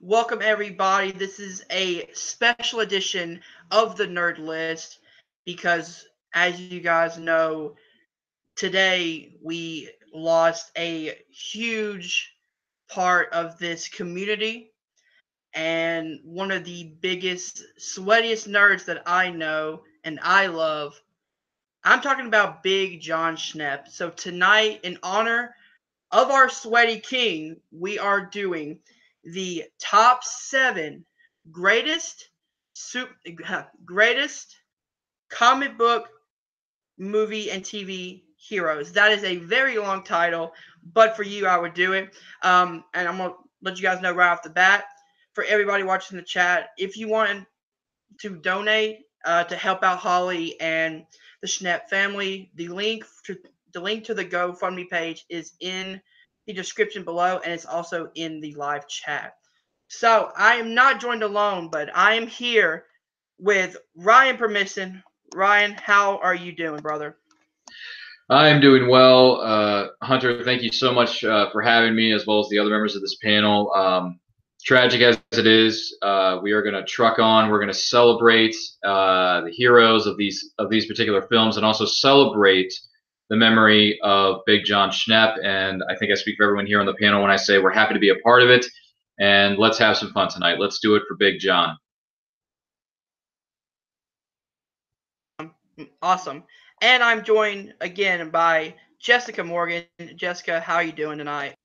Welcome, everybody. This is a special edition of the Nerd List because, as you guys know, today we lost a huge part of this community and one of the biggest, sweatiest nerds that I know and I love. I'm talking about Big Jon Schnepp. So, tonight, in honor of our sweaty king, we are doing the top 7 greatest greatest comic book, movie, and TV heroes. That is a very long title, but for you, I would do it. And I'm gonna let you guys know right off the bat. For everybody watching the chat, if you want to donate to help out Holly and the Schnepp family, the link to the GoFundMe page is in the description below, and it's also in the live chat. So I am not joined alone, but I am here with Ryan Permission. Ryan, how are you doing, brother? I am doing well. Hunter, thank you so much for having me, as well as the other members of this panel. Tragic as it is, we are going to truck on. We're going to celebrate the heroes of these particular films, and also celebrate the memory of Big Jon Schnepp. And I think I speak for everyone here on the panel when I say we're happy to be a part of it. And let's have some fun tonight. Let's do it for Big Jon. Awesome. And I'm joined again by Jessica Morgan. Jessica, how are you doing tonight?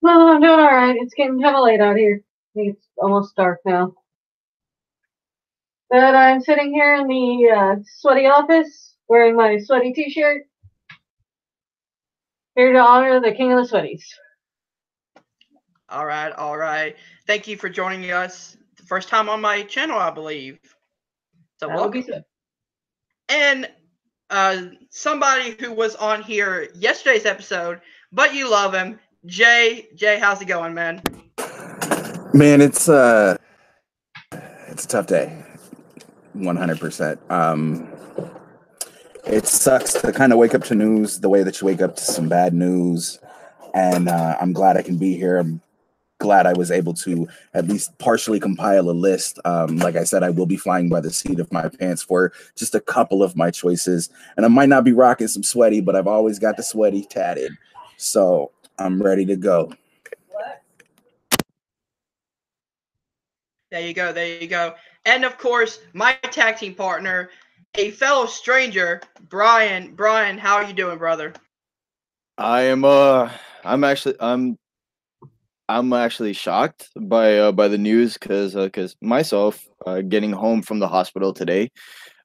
Well, I'm doing all right. It's getting kind of late out here. I think it's almost dark now. But I'm sitting here in the sweaty office, wearing my sweaty t-shirt, here to honor the king of the sweaties. All right. Thank you for joining us. The first time on my channel, I believe. So welcome. And somebody who was on here yesterday's episode, but you love him, Jay. Jay, how's it going, man? Man, it's a tough day. 100%. It sucks to kind of wake up to news the way that you wake up to some bad news, and I'm glad I can be here. I'm glad I was able to at least partially compile a list. Like I said, I will be flying by the seat of my pants for just a couple of my choices, and I might not be rocking some sweaty, but I've always got the sweaty tatted, so I'm ready to go. There you go. And of course, my tag team partner, a fellow stranger, Brian. Brian, how are you doing, brother? I'm actually shocked by the news because myself getting home from the hospital today,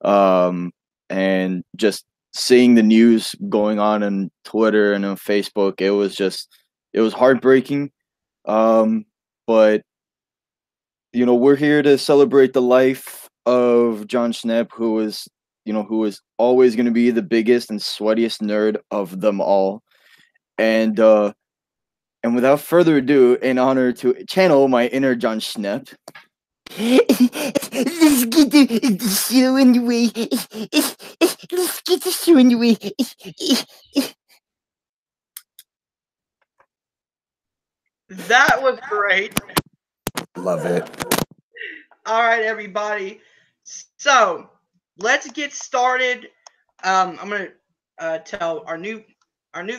and just seeing the news going on Twitter and on Facebook, it was heartbreaking. But we're here to celebrate the life of Jon Schnepp, who is always going to be the biggest and sweatiest nerd of them all, and without further ado, in honor to channel my inner Jon Schnepp. Let's get the show underway. Let's get the show underway. That was great. Love it. All right, everybody. So let's get started. I'm gonna tell our new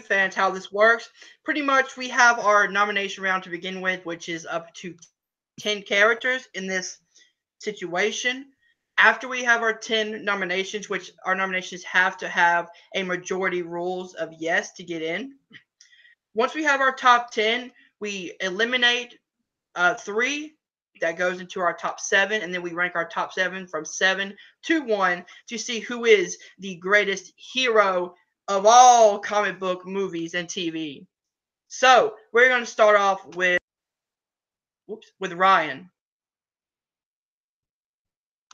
fans how this works. Pretty much, we have our nomination round to begin with, which is up to 10 characters in this situation. After we have our 10 nominations, which our nominations have to have a majority rules of yes to get in. Once we have our top 10, we eliminate 3. That goes into our top 7, and then we rank our top 7 from 7 to 1 to see who is the greatest hero of all comic book movies and TV. So we're going to start off with Ryan.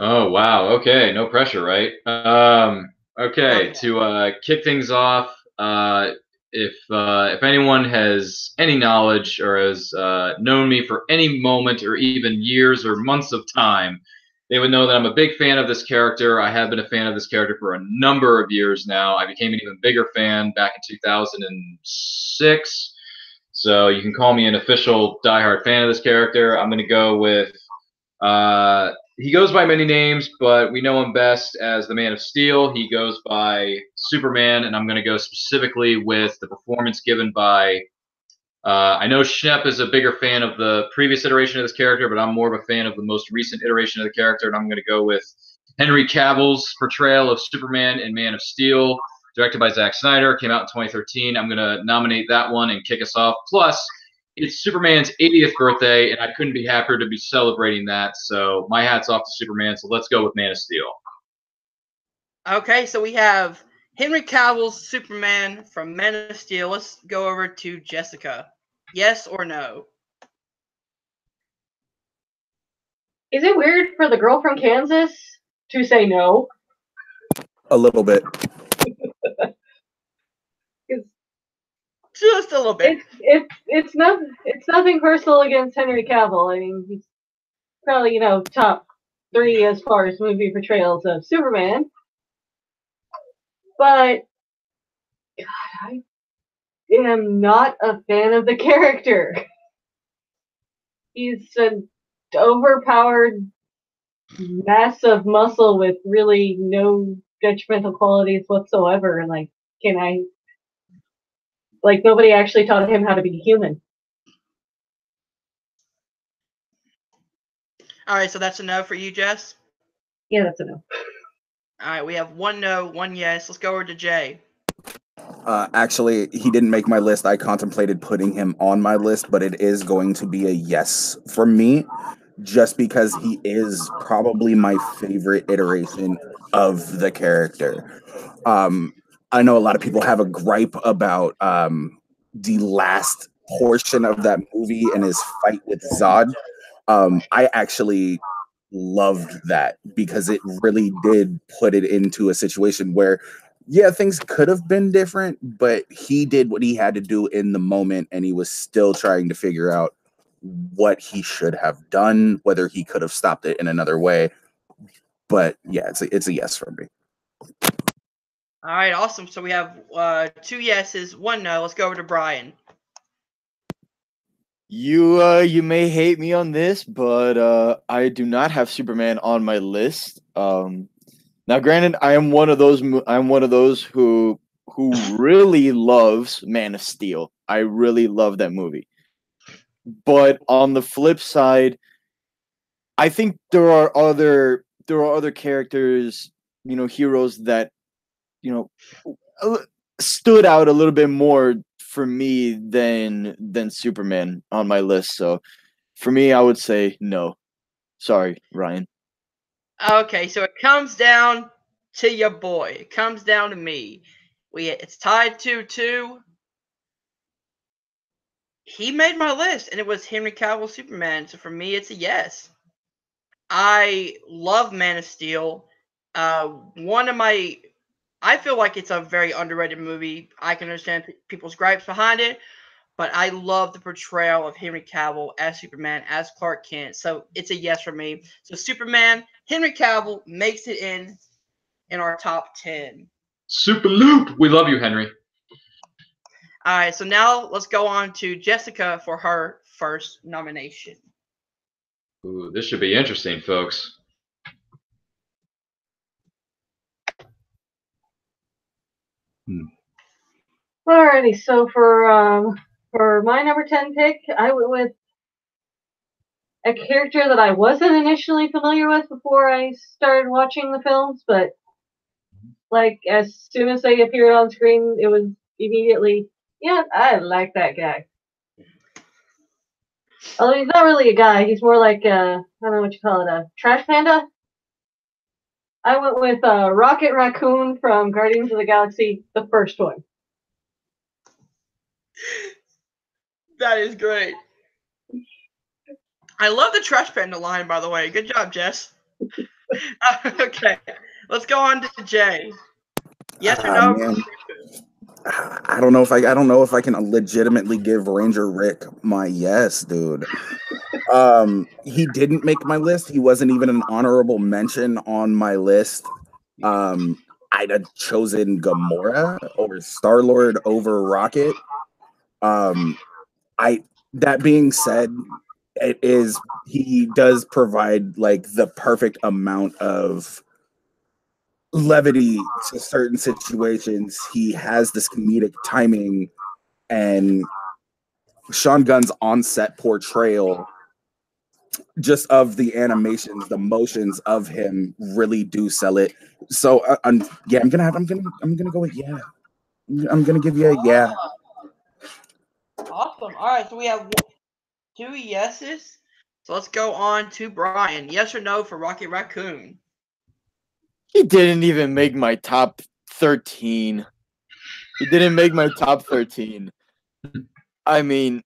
Oh, wow. Okay. No pressure, right? Okay. To kick things off, if anyone has any knowledge or has known me for any moment or even years or months of time, they would know that I'm a big fan of this character. I have been a fan of this character for a number of years now. I became an even bigger fan back in 2006. So you can call me an official diehard fan of this character. I'm going to go with, he goes by many names, but we know him best as the Man of Steel. He goes by Superman, and I'm going to go specifically with the performance given by, I know Schnepp is a bigger fan of the previous iteration of this character, but I'm more of a fan of the most recent iteration of the character, and I'm going to go with Henry Cavill's portrayal of Superman in Man of Steel, directed by Zack Snyder, came out in 2013. I'm going to nominate that one and kick us off. Plus, it's Superman's 80th birthday, and I couldn't be happier to be celebrating that. So my hat's off to Superman. So let's go with Man of Steel. Okay, so we have Henry Cavill's Superman from Man of Steel. Let's go over to Jessica. Yes or no? Is it weird for the girl from Kansas to say no? A little bit. Just a little bit. It's nothing personal against Henry Cavill. I mean, he's probably top 3 as far as movie portrayals of Superman. But God, I am not a fan of the character. He's an overpowered mass of muscle with really no detrimental qualities whatsoever. Like, nobody actually taught him how to be human. All right, so that's a no for you, Jess? Yeah, that's a no. All right, we have 1 no, 1 yes. Let's go over to Jay. Actually, he didn't make my list. I contemplated putting him on my list, but it is going to be a yes for me, just because he is probably my favorite iteration of the character. I know a lot of people have a gripe about the last portion of that movie and his fight with Zod. I actually loved that because it really did put it into a situation where, yeah, things could have been different, but he did what he had to do in the moment, and he was still trying to figure out what he should have done, whether he could have stopped it in another way. But yeah, it's a yes for me. All right, awesome. So we have 2 yeses, 1 no. Let's go over to Bryan. You may hate me on this, but I do not have Superman on my list. Now, granted, I'm one of those who really loves Man of Steel. I really love that movie. But on the flip side, I think there are other characters, heroes that stood out a little bit more for me than Superman on my list. So for me, I would say no. Sorry, Ryan. Okay, so it comes down to your boy. It comes down to me. It's tied 2-2. He made my list, and it was Henry Cavill Superman. So for me, it's a yes. I love Man of Steel. I feel like it's a very underrated movie. I can understand people's gripes behind it, but I love the portrayal of Henry Cavill as Superman, as Clark Kent. So it's a yes for me. So Superman, Henry Cavill makes it in our top 10. Super Loop. We love you, Henry. All right, so now let's go on to Jessica for her first nomination. Ooh, this should be interesting, folks. Alrighty, so for my number 10 pick, I went with a character that I wasn't initially familiar with before I started watching the films, but as soon as they appeared on screen, it was immediately, yeah, I like that guy. Although he's not really a guy, he's more like I don't know what you call it, a trash panda. I went with Rocket Raccoon from Guardians of the Galaxy, the first one. That is great. I love the Trash Panda line, by the way. Good job, Jess. Okay, let's go on to Jay. Yes or no? Man. I don't know if I can legitimately give Ranger Rick my yes, dude. He didn't make my list. He wasn't even an honorable mention on my list. I'd have chosen Gamora or Star-Lord over Rocket. That being said, he does provide like the perfect amount of levity to certain situations. He has this comedic timing, and Sean Gunn's on-set portrayal just of the animations, the motions of him really do sell it. So I'm gonna go with yeah. I'm gonna give you a yeah. Awesome. All right, so we have 2 yeses. So let's go on to Brian. Yes or no for Rocket Raccoon? He didn't even make my top 13. He didn't make my top 13. I mean,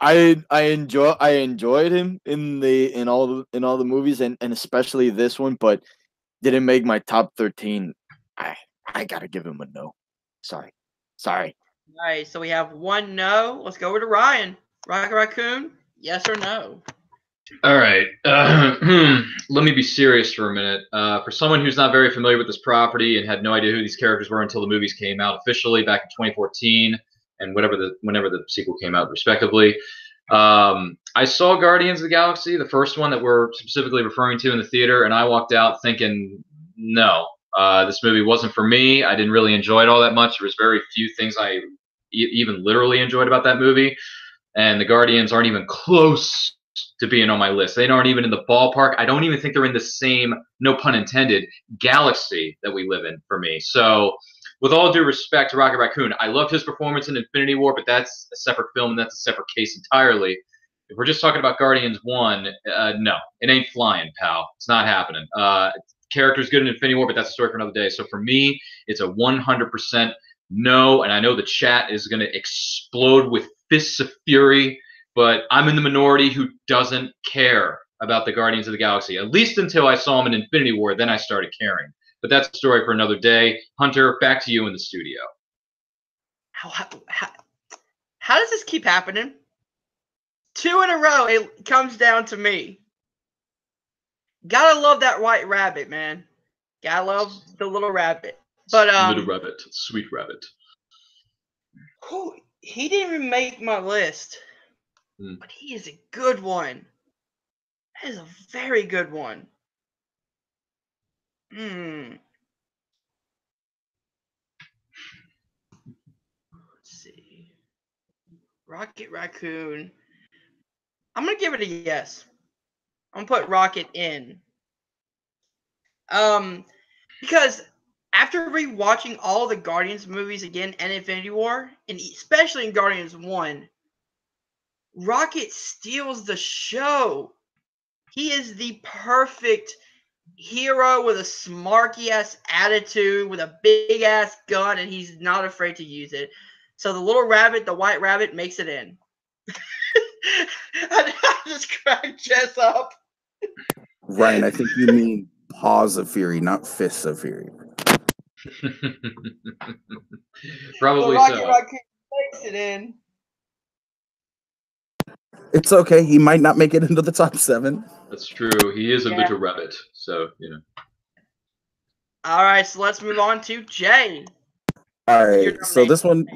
I enjoyed him in all the movies and especially this one, but didn't make my top 13. I gotta give him a no. Sorry. All right, so we have 1 no. Let's go over to Ryan. Rocket Raccoon, yes or no? All right. Let me be serious for a minute. For someone who's not very familiar with this property and had no idea who these characters were until the movies came out officially back in 2014 and whenever the sequel came out, respectively, I saw Guardians of the Galaxy, the first one that we're specifically referring to in the theater, and I walked out thinking, no, this movie wasn't for me. I didn't really enjoy it all that much. There was very few things I even literally enjoyed about that movie, and the Guardians aren't even close to being on my list. They aren't even in the ballpark. I don't even think they're in the same, no pun intended, galaxy that we live in for me. So with all due respect to Rocket Raccoon, I loved his performance in Infinity War, but that's a separate film and that's a separate case entirely. If we're just talking about Guardians 1, no, it ain't flying, pal. It's not happening. Character's good in Infinity War, but that's a story for another day. So for me, it's a 100% no, and I know the chat is going to explode with fists of fury, but I'm in the minority who doesn't care about the Guardians of the Galaxy, at least until I saw him in Infinity War. Then I started caring. But that's a story for another day. Hunter, back to you in the studio. How does this keep happening? 2 in a row, it comes down to me. Gotta love that white rabbit, man. Gotta love the little rabbit. But little rabbit, sweet rabbit. He didn't even make my list. But he is a good one. That is a very good one. Let's see. Rocket Raccoon. I'm going to give it a yes. I'm going to put Rocket in. Because after rewatching all the Guardians movies again and Infinity War, and especially in Guardians 1, Rocket steals the show. He is the perfect hero with a smarky ass attitude, with a big ass gun, and he's not afraid to use it. So the little rabbit, the white rabbit, makes it in. I just cracked Jess up. Ryan, I think you mean paws of fury, not fists of fury. Probably Rocket so. Raccoon makes it in. It's okay. He might not make it into the top 7. That's true. He is a little rabbit, so you know. All right, so let's move on to Jay. All right, so this one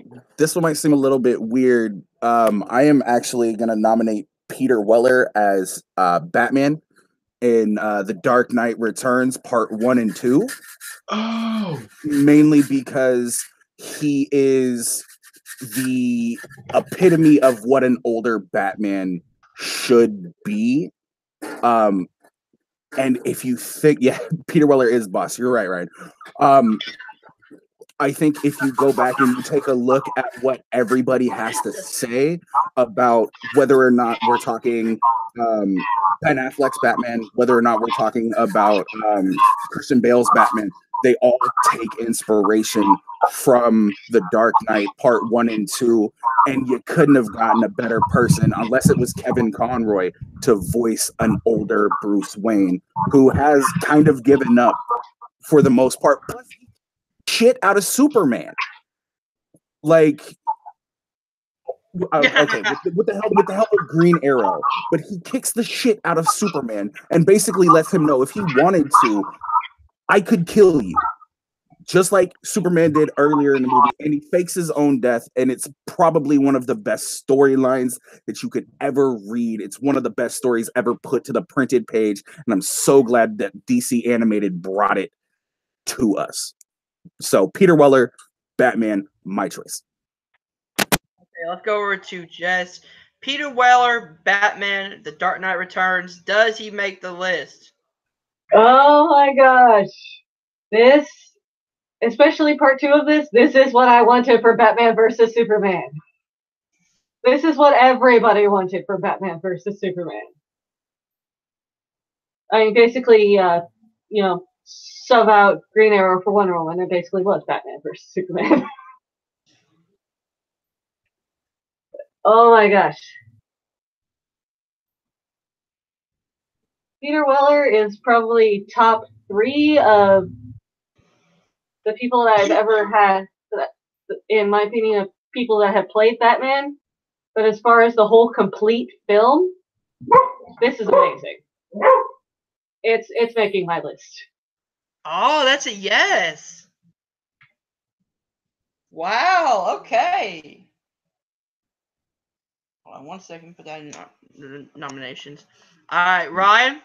might seem a little bit weird. I am actually gonna nominate Peter Weller as Batman in The Dark Knight Returns Part 1 and 2. Oh, mainly because he is the epitome of what an older Batman should be. And if you think, Peter Weller is boss. You're right, Ryan. I think if you go back and you take a look at what everybody has to say about whether or not we're talking Ben Affleck's Batman, whether or not we're talking about Christian Bale's Batman, they all take inspiration from The Dark Knight Part 1 and 2, and you couldn't have gotten a better person unless it was Kevin Conroy to voice an older Bruce Wayne who has kind of given up for the most part. Plus, shit out of Superman. Like, okay, with the help of Green Arrow, but he kicks the shit out of Superman and basically lets him know if he wanted to, I could kill you. just like Superman did earlier in the movie, and he fakes his own death, and it's probably one of the best storylines that you could ever read. It's one of the best stories ever put to the printed page, and I'm so glad that DC Animated brought it to us. So Peter Weller, Batman, my choice. Okay, let's go over to Jess. Peter Weller, Batman, The Dark Knight Returns. Does he make the list? Oh my gosh. This, especially part 2 of this is what I wanted for Batman versus Superman. This is what everybody wanted for Batman versus Superman. I mean, basically, sub out Green Arrow for Wonder Woman. It basically was Batman versus Superman. Oh my gosh. Peter Weller is probably top 3 of the people that I've ever had, in my opinion, of people that have played Batman. But as far as the whole complete film, this is amazing. It's making my list. Oh, that's a yes. Wow, okay. Hold on 1 second, put that in nominations. All right, Ryan?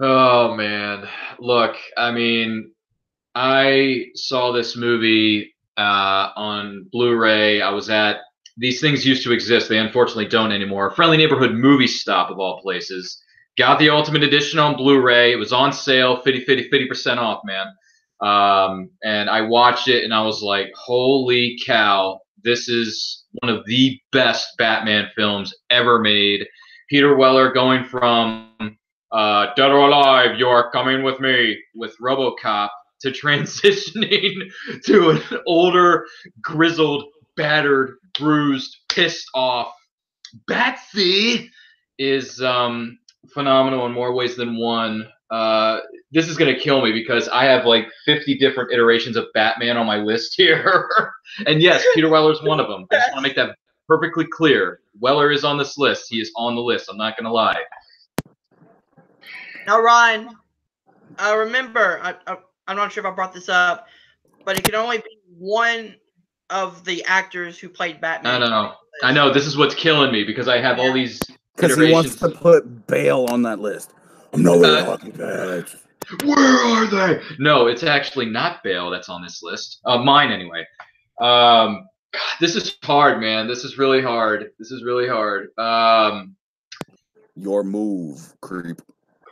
Oh man, look, I mean, I saw this movie on Blu-ray. I was at these things used to exist. They unfortunately don't anymore. Friendly Neighborhood Movie Stop of all places. Got the Ultimate Edition on Blu-ray. It was on sale, 50% off, man. And I watched it and I was like, holy cow, this is one of the best Batman films ever made. Peter Weller going from Dead or Alive, you're coming with me, with RoboCop, to transitioning to an older, grizzled, battered, bruised, pissed off Batsy is phenomenal in more ways than one. This is going to kill me because I have like 50 different iterations of Batman on my list here. And yes, Peter Weller's one of them. I just want to make that perfectly clear. Weller is on this list. He is on the list. I'm not going to lie. Now, Ryan, remember, I'm not sure if I brought this up, but it can only be one of the actors who played Batman. I know. This is what's killing me because I have all these because he wants to put Bale on that list. I'm nowhere talking bad. Where are they? No, it's actually not Bale that's on this list. Mine anyway. God, this is hard, man. This is really hard. Your move, creep.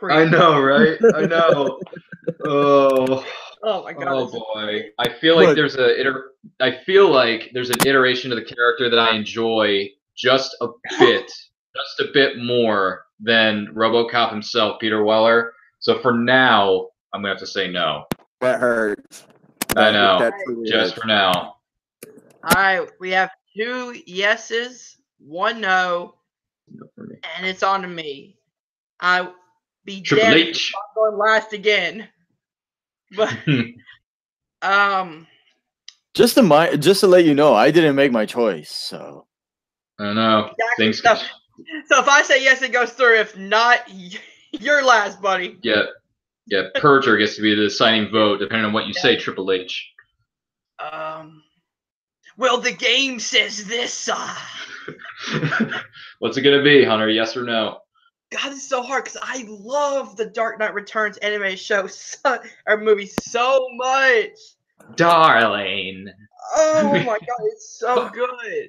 I know, right? I know. Oh my god. Oh boy. I feel like there's an iteration of the character that I enjoy just a bit more than RoboCop himself, Peter Weller. So for now, I'm gonna have to say no. That hurts. I know. Just for now. All right, we have 2 yeses, 1 no, and it's on to me. I be Triple damned H. if I'm going last again. But just to let you know, I didn't make my choice, so I don't know. Exactly. So if I say yes, it goes through. If not, you're last, buddy. Yeah. Perjure gets to be the deciding vote, depending on what you say, Triple H. Well, the game says this. What's it gonna be, Hunter? Yes or no? God, it's so hard because I love the Dark Knight Returns animated show or movie so much. Darling. Oh my god, it's so good.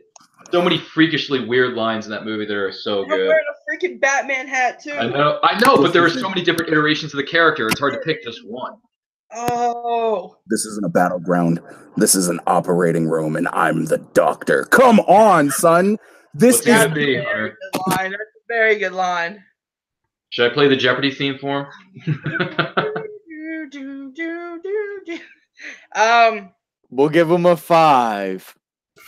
So many freakishly weird lines in that movie that are so good. I'm wearing a freaking Batman hat too. I know, but there are so many different iterations of the character. It's hard to pick just one. Oh. This isn't a battleground. This is an operating room, and I'm the doctor. Come on, son. What's gonna be, Hunter? That's a very good line. Should I play the Jeopardy theme for him? We'll give him a 5,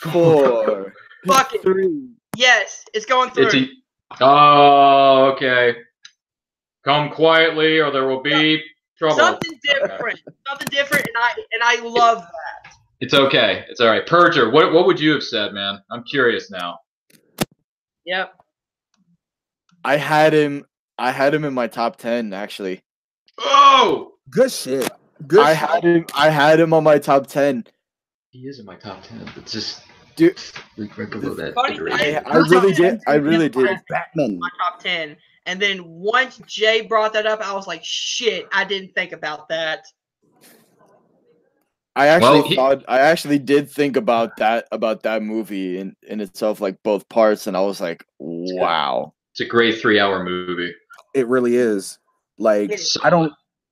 4, Fuck it. 3. Yes, it's going through. Oh, okay. Come quietly, or there will be trouble. Something different. Something different, and I love that. It's okay. It's all right. Perjure, what would you have said, man? I'm curious now. Yep. I had him in my top 10, actually. Oh! Good shit. Good. I had him on my top 10. He is in my top 10. It's just Dude, right below that. Funny degree. thing- I really did. I really did. Batman. My top 10. And then once Jay brought that up, I was like, shit, I didn't think about that. I actually Well, thought I actually did think about that movie in itself, like both parts, and I was like, wow. It's a great 3-hour movie. It really is. Like,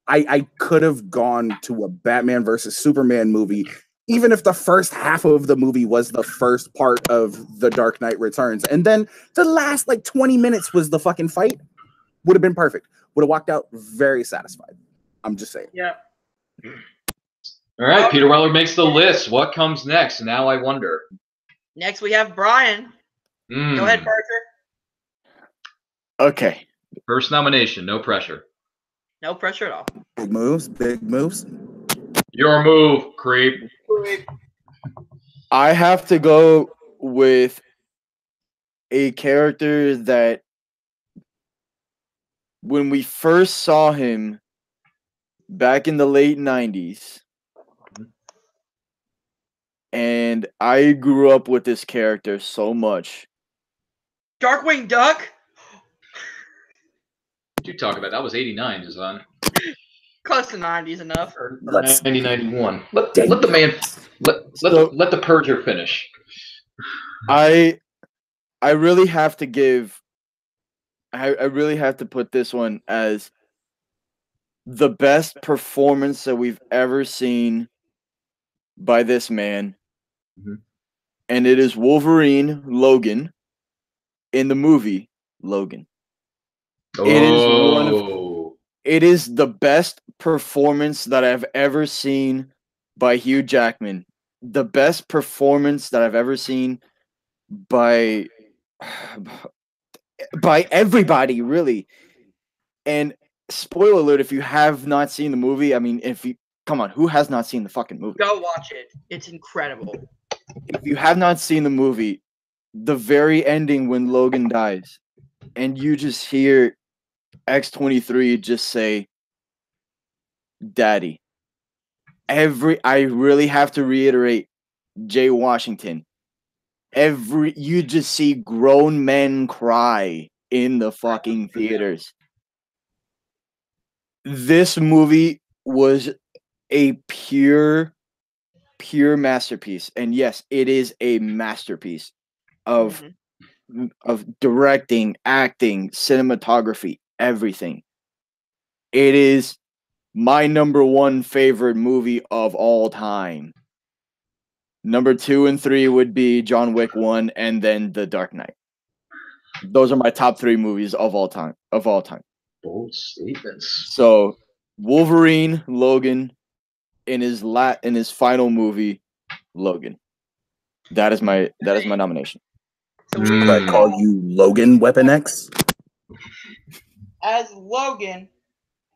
I could have gone to a Batman versus Superman movie, even if the first half of the movie was the first part of The Dark Knight Returns, and then the last like 20 minutes was the fucking fight. Would have been perfect. Would have walked out very satisfied. I'm just saying. Yeah. All right, Peter Weller makes the list. What comes next? Now I wonder. Next, we have Brian. Go ahead, Parker. Okay. First nomination, no pressure. No pressure at all. Big moves, big moves. Your move, creep. I have to go with a character that when we first saw him back in the late 90s, and I grew up with this character so much. Darkwing Duck? What you talk about? That was 89, Jazan. Close to 90s enough. Or 90, 91. Let the man, let the Purger finish. I really have to give, I really have to put this one as the best performance that we've ever seen by this man. Mm-hmm. And it is Wolverine Logan in the movie Logan. It is the best performance that I've ever seen by Hugh Jackman. The best performance that I've ever seen by everybody, really. And spoiler alert, if you have not seen the movie, I mean, come on, who has not seen the fucking movie? Go watch it. It's incredible. If you have not seen the movie, the very ending when Logan dies, and you just hear X-23 just say, Daddy. I really have to reiterate, Jay Washington. You just see grown men cry in the fucking theaters. This movie was a pure masterpiece. And yes, it is a masterpiece of directing, acting, cinematography, everything. It is my number one favorite movie of all time. Number 2 and 3 would be John Wick 1 and then The Dark Knight. Those are my top 3 movies of all time. Bold statements. So, Wolverine Logan in his final movie, Logan. That is my nomination. Should I call you Logan Weapon X? As Logan,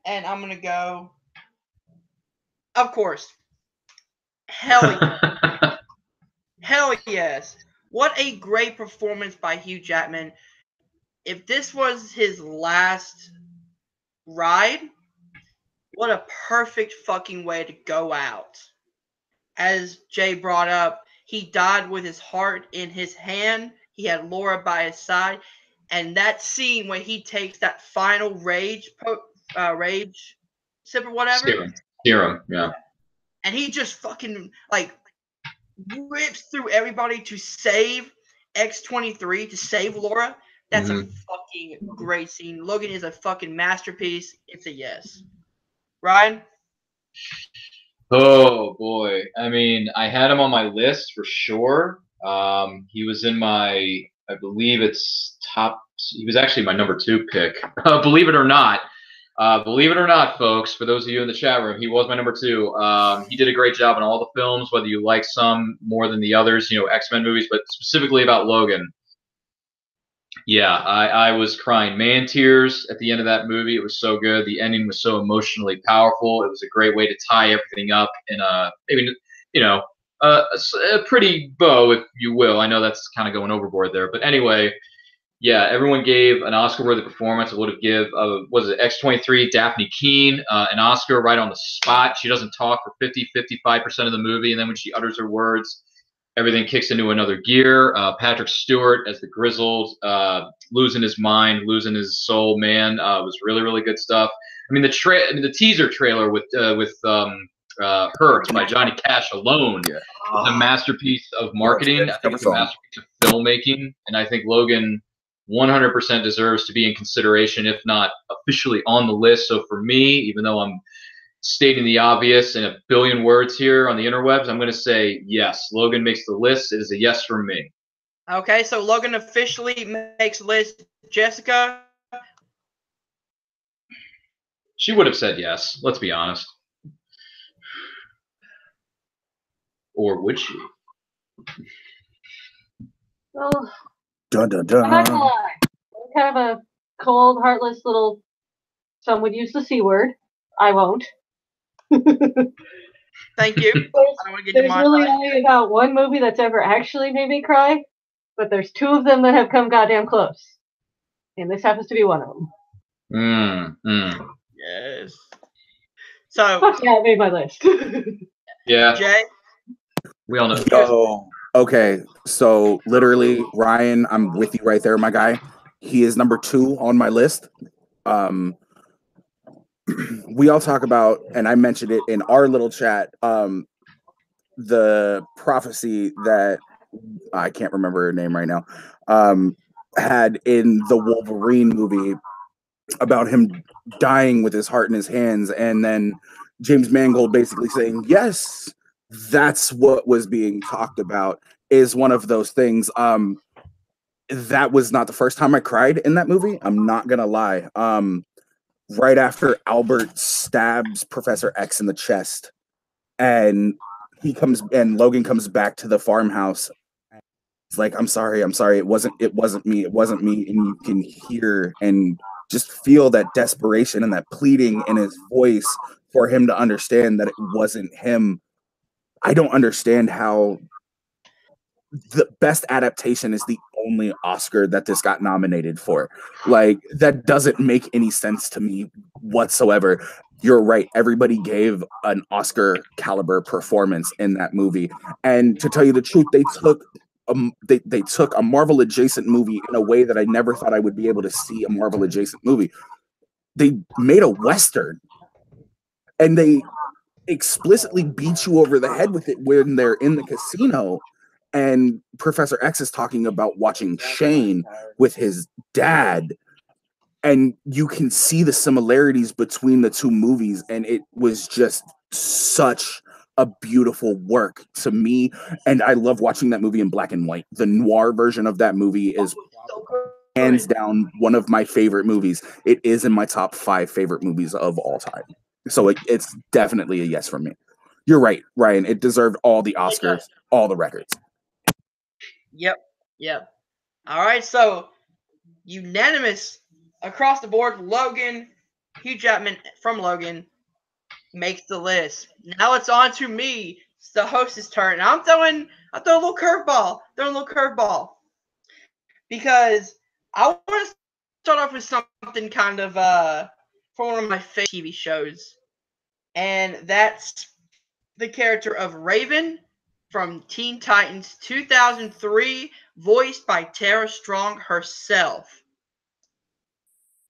and I'm gonna go. Of course. Hell yeah. Hell yes. What a great performance by Hugh Jackman. If this was his last ride, what a perfect fucking way to go out. As Jay brought up, he died with his heart in his hand. He had Laura by his side. And that scene when he takes that final rage sip or whatever. Serum, yeah. And he just fucking like rips through everybody to save X-23, to save Laura. That's a fucking great scene. Logan is a fucking masterpiece. It's a yes. Ryan? Oh boy. I mean, I had him on my list for sure. He was in my, I believe it's he was actually my number 2 pick. Believe it or not, folks, for those of you in the chat room, he was my number 2. He did a great job in all the films, whether you like some more than the others, X-Men movies, but specifically about Logan. Yeah, I was crying man tears at the end of that movie. It was so good. The ending was so emotionally powerful. It was a great way to tie everything up in a pretty bow, if you will. I know that's kind of going overboard there, but anyway, yeah, everyone gave an Oscar-worthy performance. I would have give, was it X-23, Daphne Keane, an Oscar right on the spot. She doesn't talk for 55% of the movie, and then when she utters her words, everything kicks into another gear. Patrick Stewart as the grizzled, losing his mind, losing his soul man, was really, really good stuff. I mean, the teaser trailer with Hurt by Johnny Cash alone is a masterpiece of marketing. I think it's a masterpiece of filmmaking, and I think Logan 100% deserves to be in consideration, if not officially on the list. So for me, even though I'm stating the obvious in a billion words here on the interwebs, I'm going to say yes. Logan makes the list. It is a yes from me. Okay, so Logan officially makes the list. Jessica? She would have said yes, let's be honest. Or would she? Well, Dun, dun, dun. I'm not gonna lie. I'm kind of a cold, heartless little. Some would use the C word. I won't. Thank you. There's really only about one movie that's ever actually made me cry, but there's two of them that have come goddamn close, and this happens to be one of them. Yes. So. Fuck yeah, it made my list. Yeah. Jay. We all know. Oh, okay. So literally, Ryan, I'm with you right there, my guy. He is number 2 on my list. We all talk about, and I mentioned it in our little chat, the prophecy that I can't remember her name right now, had in the Wolverine movie about him dying with his heart in his hands, and then James Mangold basically saying, yes, that's what was being talked about, is one of those things. That was not the first time I cried in that movie. I'm not gonna lie. Right after Albert stabs Professor X in the chest, and Logan comes back to the farmhouse. It's like, I'm sorry. It wasn't me. And you can hear and just feel that desperation and that pleading in his voice for him to understand that it wasn't him. I don't understand how the best adaptation is the only Oscar that this got nominated for. Like, that doesn't make any sense to me whatsoever. You're right. Everybody gave an Oscar caliber performance in that movie. And to tell you the truth, they took a Marvel adjacent movie in a way that I never thought I would be able to see a Marvel adjacent movie. They made a Western, and they explicitly beat you over the head with it when they're in the casino. And Professor X is talking about watching Shane with his dad. And you can see the similarities between the two movies. And it was just such a beautiful work to me. And I love watching that movie in black and white. The noir version of that movie is hands down one of my favorite movies. It is in my top 5 favorite movies of all time. So it's definitely a yes from me. You're right, Ryan. It deserved all the Oscars, all the records. Yep. All right, so unanimous across the board. Logan, Hugh Jackman from Logan makes the list. Now it's on to me. It's the host's turn. I'm throwing a little curveball. Because I want to start off with something kind of from one of my favorite TV shows. And that's the character of Raven from Teen Titans 2003, voiced by Tara Strong herself.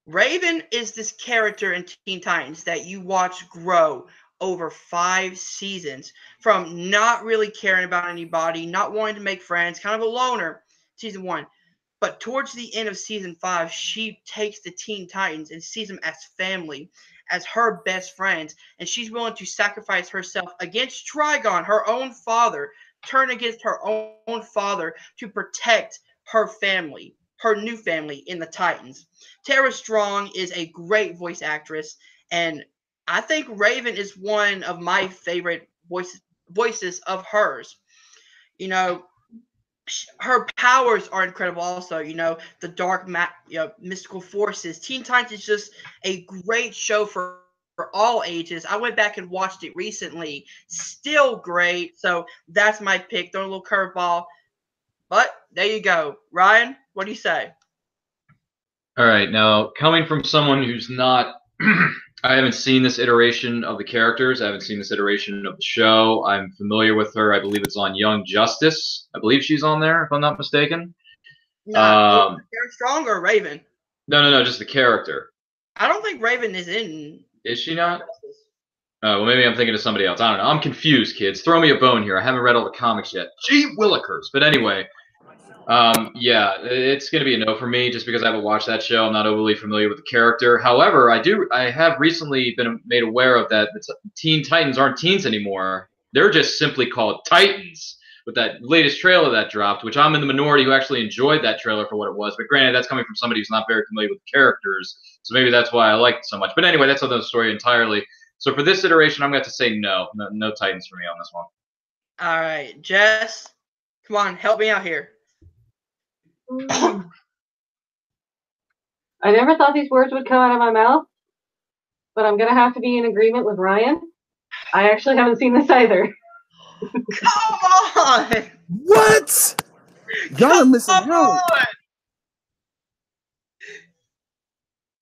Raven is this character in Teen Titans that you watch grow over 5 seasons, from not really caring about anybody, not wanting to make friends, kind of a loner, season 1. But towards the end of season 5, she takes the Teen Titans and sees them as family, as her best friends, and she's willing to sacrifice herself against Trigon, her own father, turn against her own father to protect her family, her new family in the Titans. Tara Strong is a great voice actress, and I think Raven is one of my favorite voices of hers. You know, her powers are incredible also. You know, the dark mystical forces. Teen Titans is just a great show for all ages. I went back and watched it recently. Still great. So that's my pick. Throwing a little curveball. But there you go. Ryan, what do you say? All right, now coming from someone who's not, I haven't seen this iteration of the characters. I haven't seen this iteration of the show. I'm familiar with her. I believe it's on Young Justice. I believe she's on there, if I'm not mistaken. Nah, they're Strong or Raven. No, just the character. I don't think Raven is in. Is she not? Oh, well, maybe I'm thinking of somebody else. I don't know. I'm confused, kids. Throw me a bone here. I haven't read all the comics yet. Gee willikers. But anyway, yeah, it's going to be a no for me just because I haven't watched that show. I'm not overly familiar with the character. However, I have recently been made aware of that Teen Titans aren't teens anymore. They're just simply called Titans with that latest trailer that dropped, which I'm in the minority who actually enjoyed that trailer for what it was. But granted, that's coming from somebody who's not very familiar with the characters. So maybe that's why I liked it so much. But anyway, that's another story entirely. So for this iteration, I'm going to have to say no. No Titans for me on this one. All right, Jess, come on, help me out here. I never thought these words would come out of my mouth, but I'm going to have to be in agreement with Ryan. I actually haven't seen this either. Come on! What? Y'all are missing out.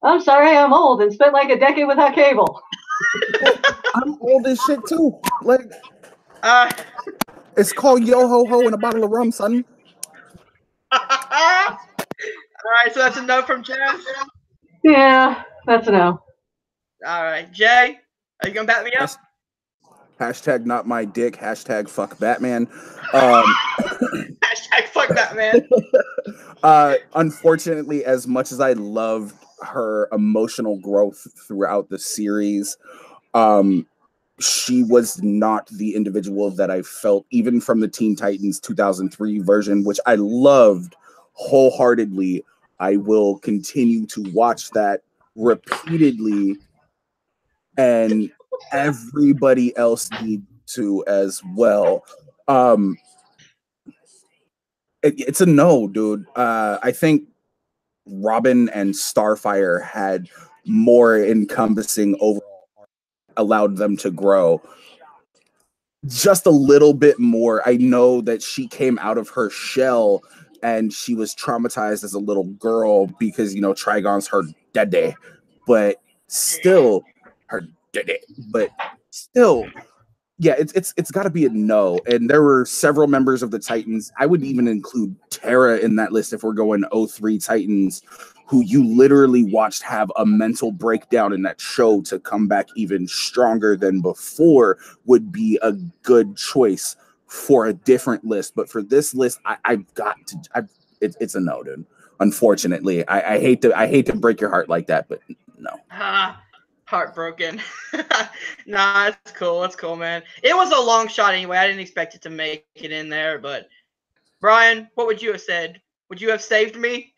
I'm sorry, I'm old and spent like a decade without cable. I'm old as shit too. Like, Uh, it's called Yo Ho Ho and a bottle of rum, son. all right, so that's a no from Jess. Yeah, that's a no. All right, Jay, are you gonna back me up? Hashtag not my dick. Hashtag fuck Batman. Hashtag fuck Batman. Unfortunately, as much as I loved her emotional growth throughout the series, she was not the individual that I felt, even from the Teen Titans 2003 version, which I loved wholeheartedly. I will continue to watch that repeatedly, and everybody else needs to as well. It's a no, dude. I think Robin and Starfire had more encompassing overall, allowed them to grow just a little bit more. I know that she came out of her shell and she was traumatized as a little girl because, you know, Trigon's her daddy, but still her daddy, but still, yeah, it's got to be a no. And there were several members of the Titans. I would even include Terra in that list if we're going 03 Titans, who you literally watched have a mental breakdown in that show to come back even stronger than before, would be a good choice for a different list. But for this list, I've got to. It's a no, dude. Unfortunately, I hate to break your heart like that, but no. Heartbroken. Nah, it's cool. It's cool, man. It was a long shot anyway. I didn't expect it to make it in there, but Brian, what would you have said? Would you have saved me?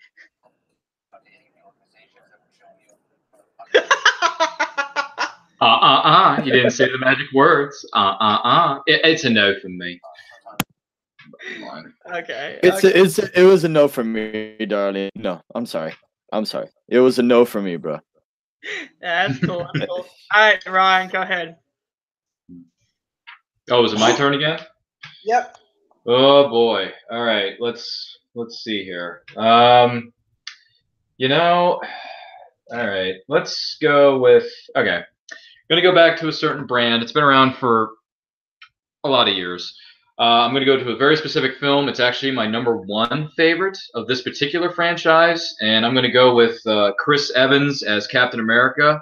You didn't say the magic words. It's a no from me. Okay. It was a no from me, darling. No, I'm sorry. It was a no from me, bro. Yeah, that's cool. That's cool. All right, Ryan, go ahead. Oh, is it my turn again? Yep. Oh boy. All right. Let's see here. You know, all right. Let's go with okay. I'm gonna go back to a certain brand. It's been around for a lot of years. I'm going to go to a very specific film. It's actually my #1 favorite of this particular franchise, and I'm going to go with Chris Evans as Captain America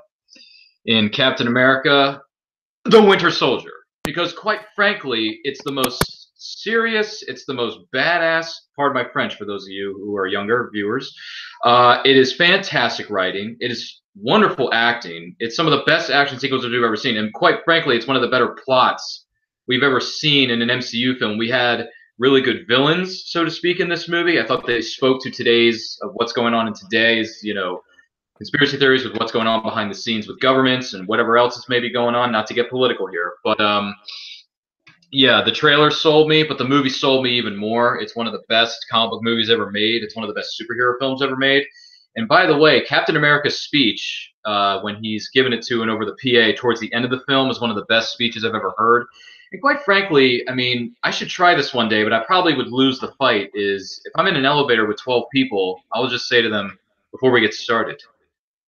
in Captain America: The Winter Soldier, because quite frankly, it's the most serious, it's the most badass, pardon my French for those of you who are younger viewers. It is fantastic writing. It is wonderful acting. It's some of the best action sequences we've ever seen, and quite frankly, it's one of the better plots we've ever seen in an MCU film. We had really good villains, so to speak, in this movie. I thought they spoke to today's of what's going on in today's, you know, conspiracy theories with what's going on behind the scenes with governments and whatever else is maybe going on. Not to get political here, but yeah, the trailer sold me, but the movie sold me even more. It's one of the best comic book movies ever made. It's one of the best superhero films ever made. And by the way, Captain America's speech, when he's giving it to and over the PA towards the end of the film, is one of the best speeches I've ever heard. And quite frankly, I mean, I should try this one day, but I probably would lose the fight. Is if I'm in an elevator with 12 people, I'll just say to them, before we get started,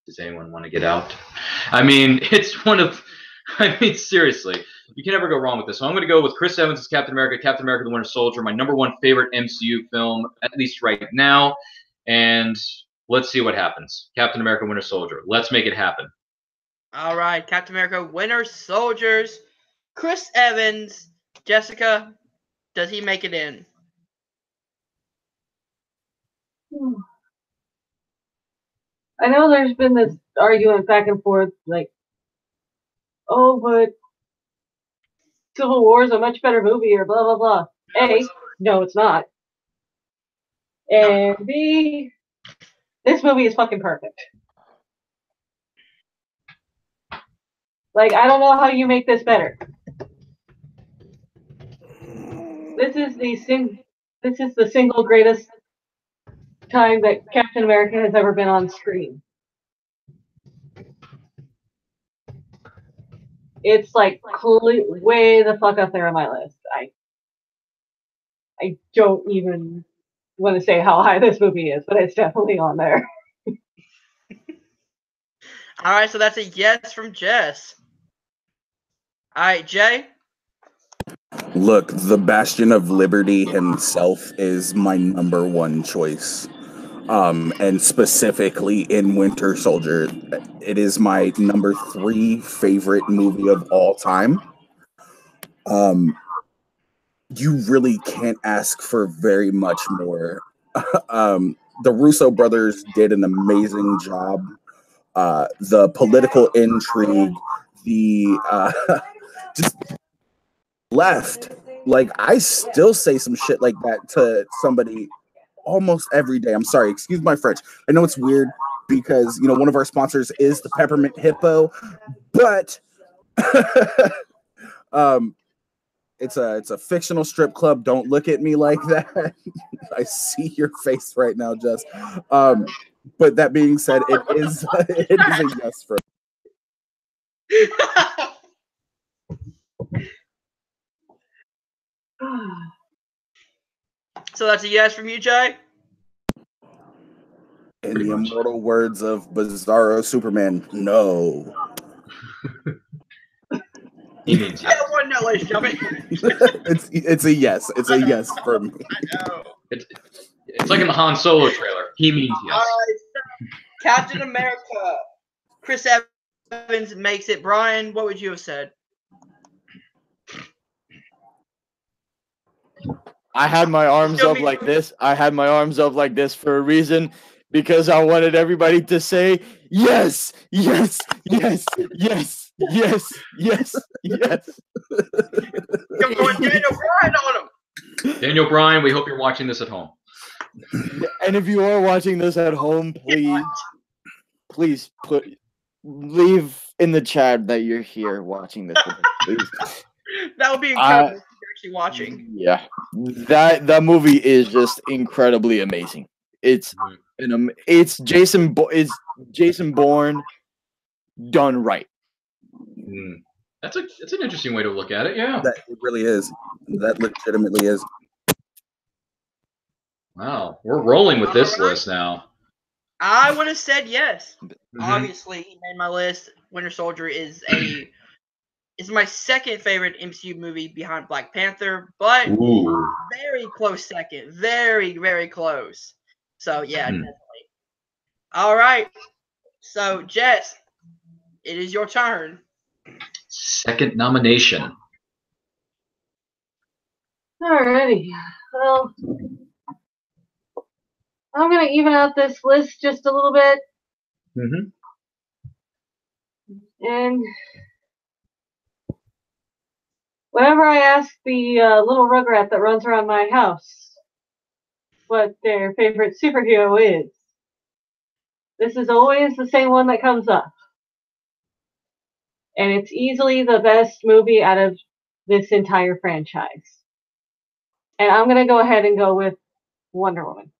does anyone want to get out? I mean, it's one of, I mean, seriously, you can never go wrong with this. So I'm going to go with Chris Evans as Captain America the Winter Soldier, my #1 favorite MCU film, at least right now. And let's see what happens. Captain America Winter Soldier. Let's make it happen. All right, Captain America Winter Soldiers. Chris Evans. Jessica, does he make it in? I know there's been this argument back and forth, like, oh, but Civil War is a much better movie, or blah, blah, blah. A, no, it's not. And B, this movie is fucking perfect. Like, I don't know how you make this better. This is the single greatest time that Captain America has ever been on screen. It's like way the fuck up there on my list. I don't even want to say how high this movie is, but it's definitely on there. All right, so that's a yes from Jess. All right, Jay? Look, the Bastion of Liberty himself is my #1 choice. And specifically in Winter Soldier, it is my #3 favorite movie of all time. You really can't ask for very much more. The Russo brothers did an amazing job. The political intrigue, the just left. Like, I still say some shit like that to somebody almost every day. I'm sorry, excuse my French. I know it's weird because, you know, one of our sponsors is the Peppermint Hippo, but it's a fictional strip club. Don't look at me like that. I see your face right now, Jess. But that being said, it is a yes for me. So that's a yes from you, Jay? In the immortal words of Bizarro Superman, no. He means yes. One no, ladies and gentlemen. It's a yes. It's a yes for me. I know. It's like in the Han Solo trailer. He means yes. All right, so Captain America. Chris Evans makes it. Brian, what would you have said? I had my arms up like this. I had my arms up like this for a reason, because I wanted everybody to say yes, yes, yes, yes, yes, yes, yes. You're going Daniel Bryan on him. Daniel Bryan, we hope you're watching this at home. And if you are watching this at home, please leave in the chat that you're here watching this. Please. That would be incredible if you're actually watching. Yeah, that movie is just incredibly amazing. It's Jason Bourne done right. That's an interesting way to look at it. Yeah, that it really is. That legitimately is. Wow, we're rolling with this list now. I would have said yes. Mm-hmm. Obviously, he made my list. Winter Soldier is my second favorite MCU movie behind Black Panther, but very close second. Very, very close. So, yeah, definitely. All right. So, Jess, it is your turn. Second nomination. Alrighty. Well, I'm going to even out this list just a little bit. Mm-hmm. And whenever I ask the little rugrat that runs around my house what their favorite superhero is, this is always the same one that comes up. And it's easily the best movie out of this entire franchise. And I'm going to go ahead and go with Wonder Woman.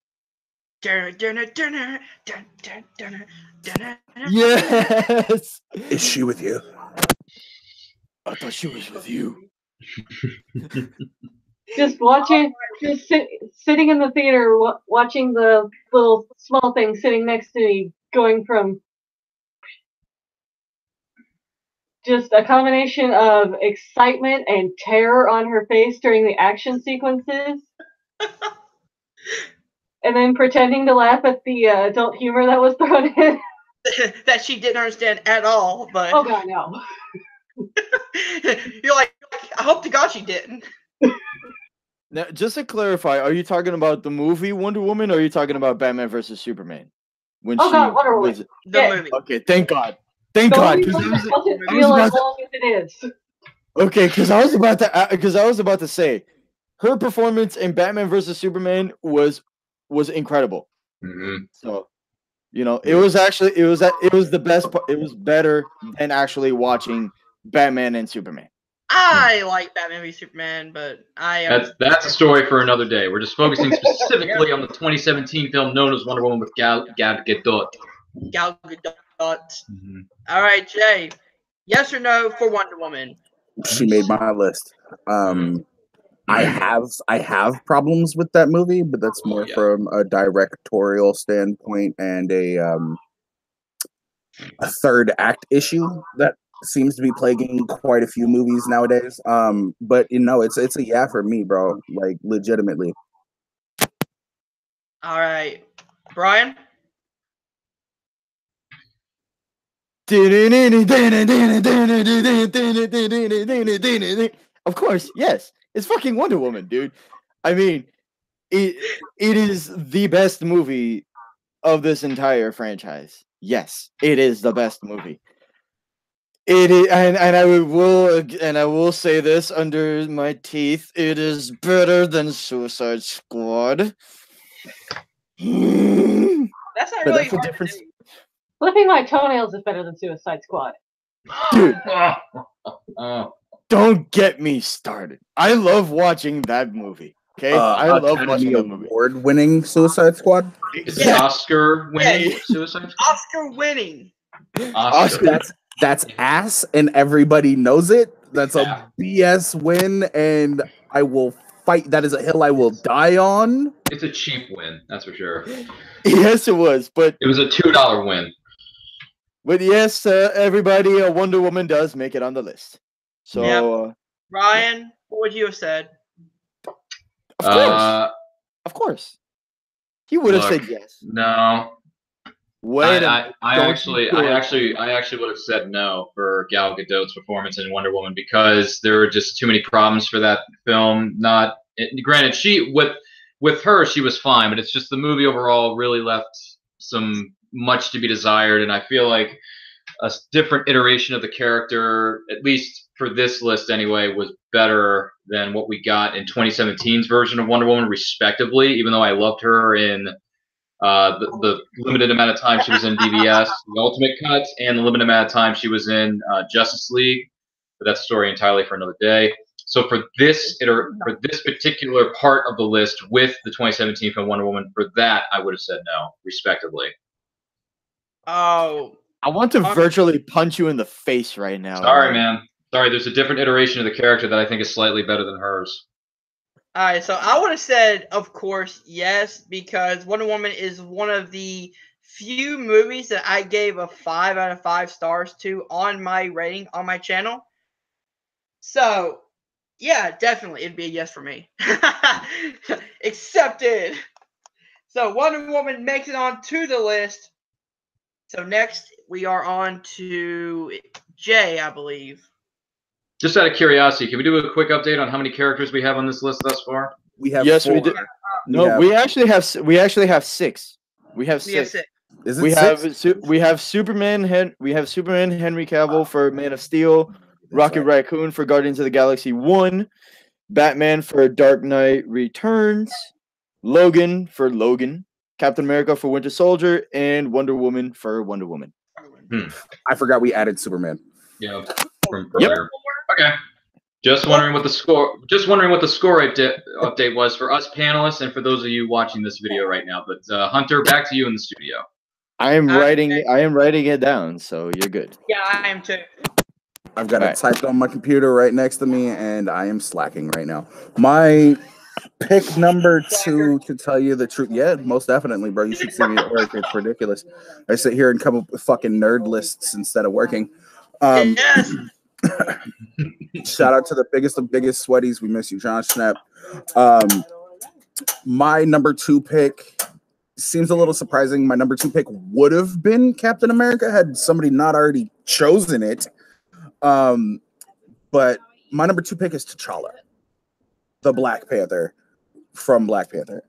Yes! Is she with you? I thought she was with you. Just watching, sitting in the theater, watching the little small thing sitting next to me, going from just a combination of excitement and terror on her face during the action sequences, and then pretending to laugh at the adult humor that was thrown in. That she didn't understand at all, but Oh god, no. you're like, I hope to God she didn't. Now, just to clarify, are you talking about the movie Wonder Woman, or are you talking about Batman versus Superman? When Oh god, Wonder Woman. The Yeah. movie. Okay, thank God. Thank The God. only 'Cause one I that was- doesn't I feel was as about to- long as it is. Okay, because I was about to say, her performance in Batman versus Superman was incredible. Mm-hmm. So, it was the best part. It was better than actually watching Batman and Superman. I like Batman v Superman, but That's a story for another day. We're just focusing specifically on the 2017 film known as Wonder Woman with Gal Gadot. Gal Gadot. Mm-hmm. All right, Jay. Yes or no for Wonder Woman? She made my list. I have problems with that movie, but that's more from a directorial standpoint and a third act issue that seems to be plaguing quite a few movies nowadays. But it's a yeah for me, bro. Like legitimately. All right, Brian. Of course, yes. It's fucking Wonder Woman, dude. I mean, it is the best movie of this entire franchise. Yes, it is the best movie. It is, and I will say this under my teeth. It is better than Suicide Squad. That's not really that's a hard difference. to do. Flipping my toenails is better than Suicide Squad. Dude, Oh. don't get me started. I love watching that movie. Okay, I love watching Academy that movie. Award-winning Suicide Squad. It's an Oscar-winning Suicide Squad. Oscar-winning. Oscar. That's ass, and everybody knows it. That's a BS win, and I will fight. That is a hill I will die on. It's a cheap win, that's for sure. Yes, it was, but It was a $2 win. But yes, everybody, Wonder Woman does make it on the list. So, Yep. Ryan, what would you have said? of course, he would have Look, said yes. No. Wait, I actually would have said no for Gal Gadot's performance in Wonder Woman because there were just too many problems for that film. Granted, with her she was fine, but it's just the movie overall really left some much to be desired, and I feel like a different iteration of the character, at least for this list anyway, was better than what we got in 2017's version of Wonder Woman, respectively. Even though I loved her in the limited amount of time she was in BVS, the Ultimate Cut, and the limited amount of time she was in Justice League, but that's a story entirely for another day. So for this particular part of the list with the 2017 film Wonder Woman, for that I would have said no, respectively. Oh, I want to virtually punch you in the face right now. Sorry, man. Sorry, there's a different iteration of the character that I think is slightly better than hers. all right. So I would have said, of course, yes, because Wonder Woman is one of the few movies that I gave a 5 out of 5 stars to on my rating on my channel. So, yeah, definitely, it'd be a yes for me. Accepted. So Wonder Woman makes it onto the list. So next we are on to Jay, I believe. Just out of curiosity, can we do a quick update on how many characters we have on this list thus far? We have Yes, 4. we do. No, we actually have 6. We have 6. We have 6. Is it we 6? have Superman. We have Superman Henry Cavill for Man of Steel, Rocket Raccoon for Guardians of the Galaxy 1, Batman for Dark Knight Returns, Logan for Logan, Captain America for Winter Soldier, and Wonder Woman for Wonder Woman. I forgot we added Superman. Yeah, from earlier. Okay. Just wondering what the score. Just wondering what the score update was for us panelists and for those of you watching this video right now. But Hunter, back to you in the studio. I am writing it down, so you're good. Yeah, I am too. I've got All it right. typed on my computer right next to me, and I am slacking right now. My pick number 2, to tell you the truth. Yeah, most definitely, bro. You should see me at work. It's ridiculous. I sit here and come up with fucking nerd lists instead of working. Yes. Shout out to the biggest of biggest sweaties. We miss you, Jon Schnepp. My number 2 pick seems a little surprising. My number 2 pick would have been Captain America had somebody not already chosen it. But my number 2 pick is T'Challa, the Black Panther from Black Panther.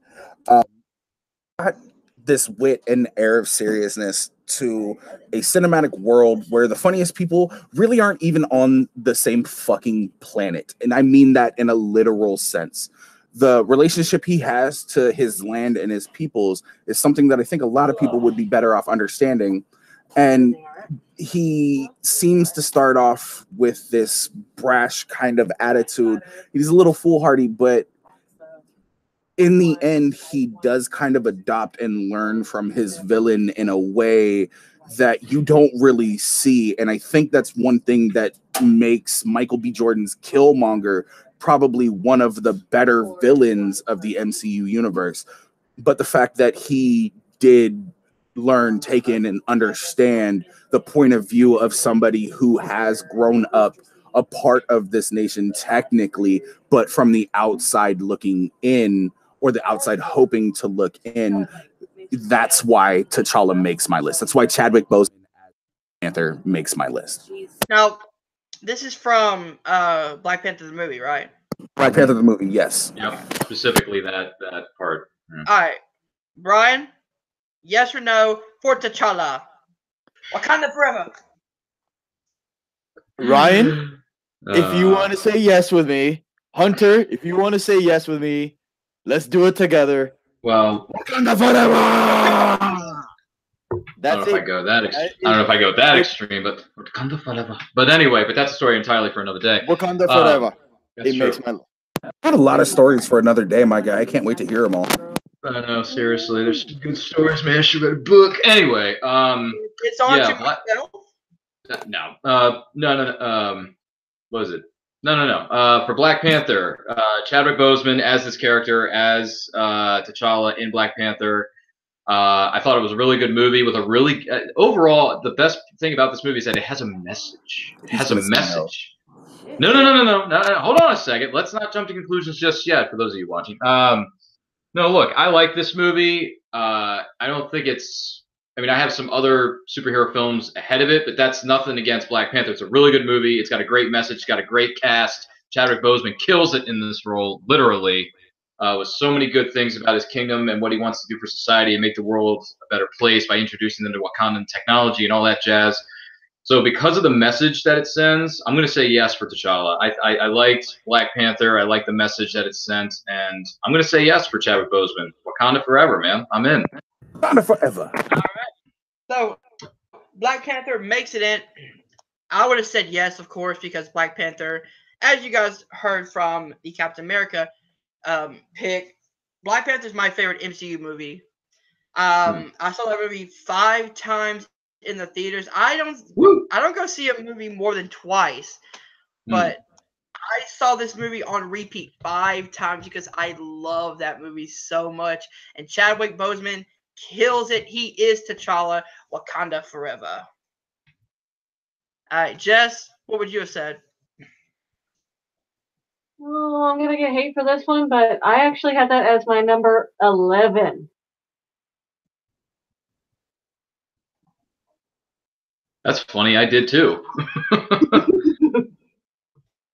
Got this wit and air of seriousness to a cinematic world where the funniest people really aren't even on the same fucking planet. And I mean that in a literal sense. The relationship he has to his land and his peoples is something that I think a lot of people would be better off understanding. And he seems to start off with this brash kind of attitude. He's a little foolhardy, but in the end, he does kind of adopt and learn from his villain in a way that you don't really see. And I think that's one thing that makes Michael B. Jordan's Killmonger probably one of the better villains of the MCU universe. But the fact that he did learn, take in, and understand the point of view of somebody who has grown up a part of this nation technically, but from the outside looking in, or the outside hoping to look in, that's why T'Challa makes my list. That's why Chadwick Boseman as Panther makes my list. Now, this is from Black Panther the movie, right? Black Panther the movie, yes. Yep, specifically that part. All right, Brian, yes or no for T'Challa? Wakanda forever. Ryan, if you want to say yes with me, Hunter, if you want to say yes with me, let's do it together. Well, Wakanda forever. I That's don't know if I it. go that. I don't know if I go that extreme, but Wakanda forever. But anyway, but that's a story entirely for another day. Wakanda forever. That's It makes true. my. I got a lot of stories for another day, my guy. I can't wait to hear them all. I know, seriously, there's some good stories, man. I should read a book. Anyway, It's on yeah, to myself. no. What is it? No. For Black Panther, Chadwick Boseman as this character, as T'Challa in Black Panther. I thought it was a really good movie with a really overall. The best thing about this movie is that it has a message. It has a message. No. Hold on a second. Let's not jump to conclusions just yet. For those of you watching, no. Look, I like this movie. I don't think it's. I mean, I have some other superhero films ahead of it, but that's nothing against Black Panther. It's a really good movie. It's got a great message. It's got a great cast. Chadwick Boseman kills it in this role, literally, with so many good things about his kingdom and what he wants to do for society and make the world a better place by introducing them to Wakandan technology and all that jazz. So because of the message that it sends, I'm going to say yes for T'Challa. I liked Black Panther. I like the message that it sent, and I'm going to say yes for Chadwick Boseman. Wakanda forever, man. I'm in. Wakanda forever. So, Black Panther makes it in. I would have said yes, of course, because Black Panther, as you guys heard from the Captain America pick, Black Panther is my favorite MCU movie. I saw that movie 5 times in the theaters. I don't go see a movie more than twice, but I saw this movie on repeat 5 times because I love that movie so much. And Chadwick Boseman kills it. He is T'Challa, Wakanda forever. All right, Jess, what would you have said? Oh, I'm gonna get hate for this one, but I actually had that as my number 11. That's funny. I did too.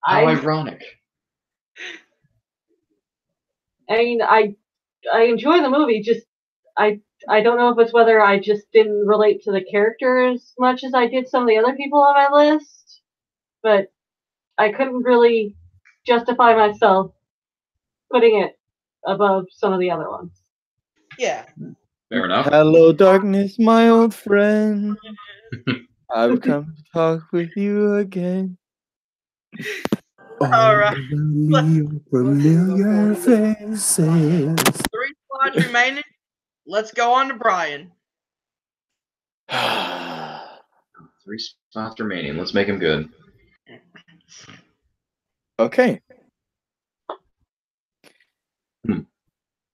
How ironic. I mean, I enjoy the movie. Just I don't know if it's whether I just didn't relate to the character as much as I did some of the other people on my list, but I couldn't really justify myself putting it above some of the other ones. Yeah. Fair enough. Hello, darkness, my old friend. I've come to talk with you again. All right. Familiar faces. 3 spots remaining. Let's go on to Brian. 3 spots remaining. Let's make him good. Okay.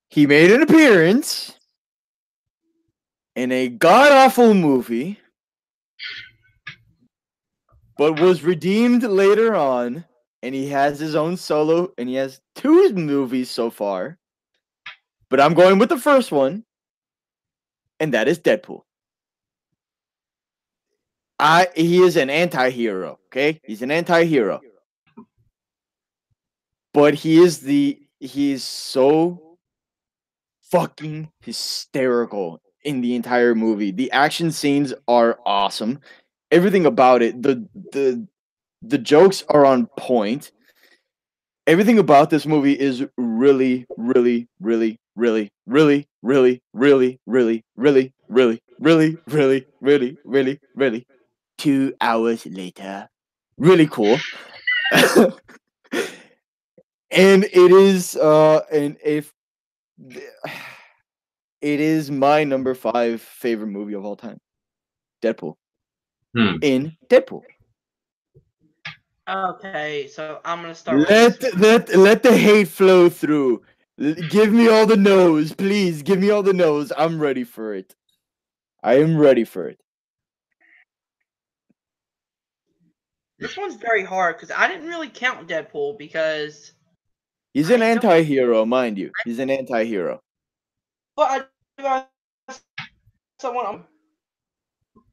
He made an appearance in a god-awful movie, but was redeemed later on, and he has his own solo, and he has 2 movies so far. But I'm going with the first one, and that is Deadpool. He is an anti-hero, okay? He's an anti-hero. But he is so fucking hysterical in the entire movie. The action scenes are awesome. Everything about it, the jokes are on point. Everything about this movie is really, really, really, really, really, really, really, really, really, really, really, really, really, really, really. 2 hours later, really cool. And it is, it is my number 5 favorite movie of all time. Deadpool. In Deadpool. Okay, so I'm gonna start. Let the hate flow through. Give me all the no's, please. Give me all the no's. I'm ready for it. I am ready for it. This one's very hard because I didn't really count Deadpool because he's an anti-hero, mind you. He's an anti-hero. But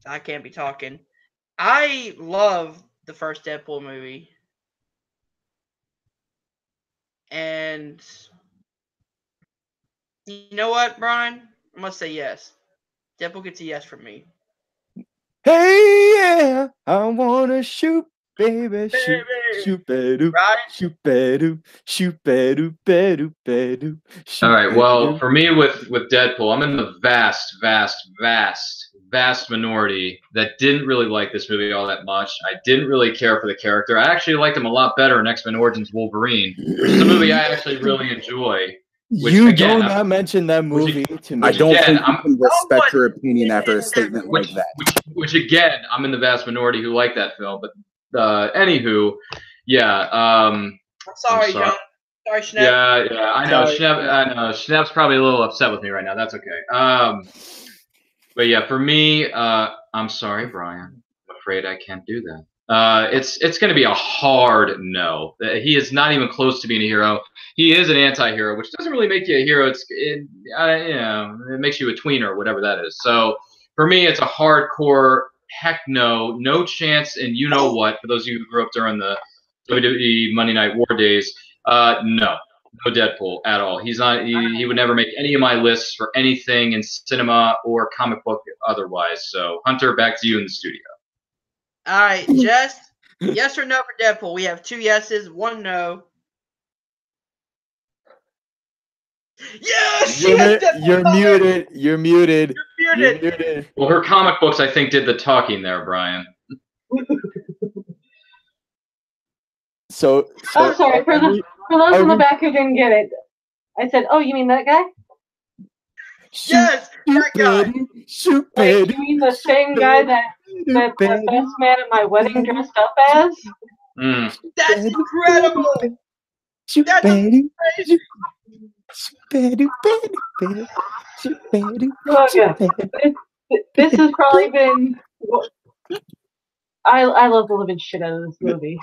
I can't be talking. I love the first Deadpool movie. And you know what, Brian? I must say yes. Deadpool gets a yes from me. Hey, yeah, I wanna shoot, baby, shoot, shoot, bedoo, shoot, bedoo, shoot, bedoo, bedoo, bedoo. All right. Well, for me with Deadpool, I'm in the vast minority that didn't really like this movie all that much. I didn't really care for the character. I actually liked him a lot better in X-Men Origins Wolverine, which is a movie I actually really enjoy. You do not mention that movie to me. I don't think you can respect your opinion after a statement like that. Which again, I'm in the vast minority who like that film. But anywho, yeah. I'm sorry, John. Sorry, Schnepp. Yeah, I know. Schnepp's probably a little upset with me right now. That's okay. But yeah, for me, I'm sorry, Brian. I'm afraid I can't do that. It's going to be a hard no. He is not even close to being a hero. He is an anti-hero, which doesn't really make you a hero. It makes you a tweener or whatever that is. So for me, it's a hardcore heck no, no chance. And you know what? For those of you who grew up during the WWE Monday Night War days, no Deadpool at all. He's not. He would never make any of my lists for anything in cinema or comic book otherwise. So Hunter, back to you in the studio. All right, Jess, yes or no for Deadpool? We have 2 yeses, 1 no. Yes! You're muted. You're muted. You're muted. Well, her comic books, I think, did the talking there, Brian. So oh, sorry. For those in the back who didn't get it, I said, "Oh, you mean that guy?" Yes, that guy. Wait, you mean the same guy that the best man at my wedding dressed up as? That's incredible. That's amazing. This has probably been. I love the living shit out of this movie.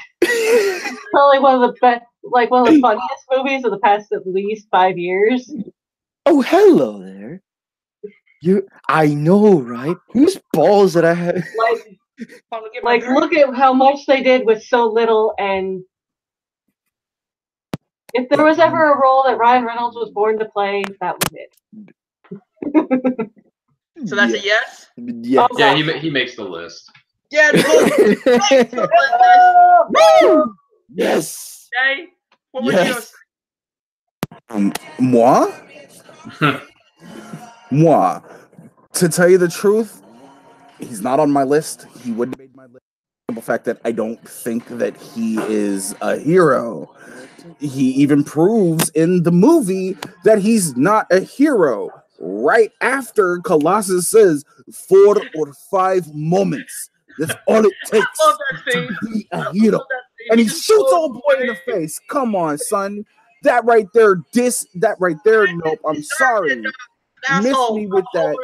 Probably one of the best, like one of the funniest movies of the past at least 5 years. Oh, hello there. I know, right? Whose balls did I have? Like, look at how much they did with so little, and if there was ever a role that Ryan Reynolds was born to play, that was it. So that's a yes? Yes. Oh, yeah, he makes the list. Yeah, yes. Okay. What would you say? Moi? Moi. To tell you the truth, he's not on my list. He wouldn't have made my list. The fact that I don't think that he is a hero. He even proves in the movie that he's not a hero. Right after Colossus says 4 or 5 moments. That's all it takes I love that to scene. be a hero. and he shoots old boy in the face. Come on, son. That right there, nope. I'm sorry. Missed me with that.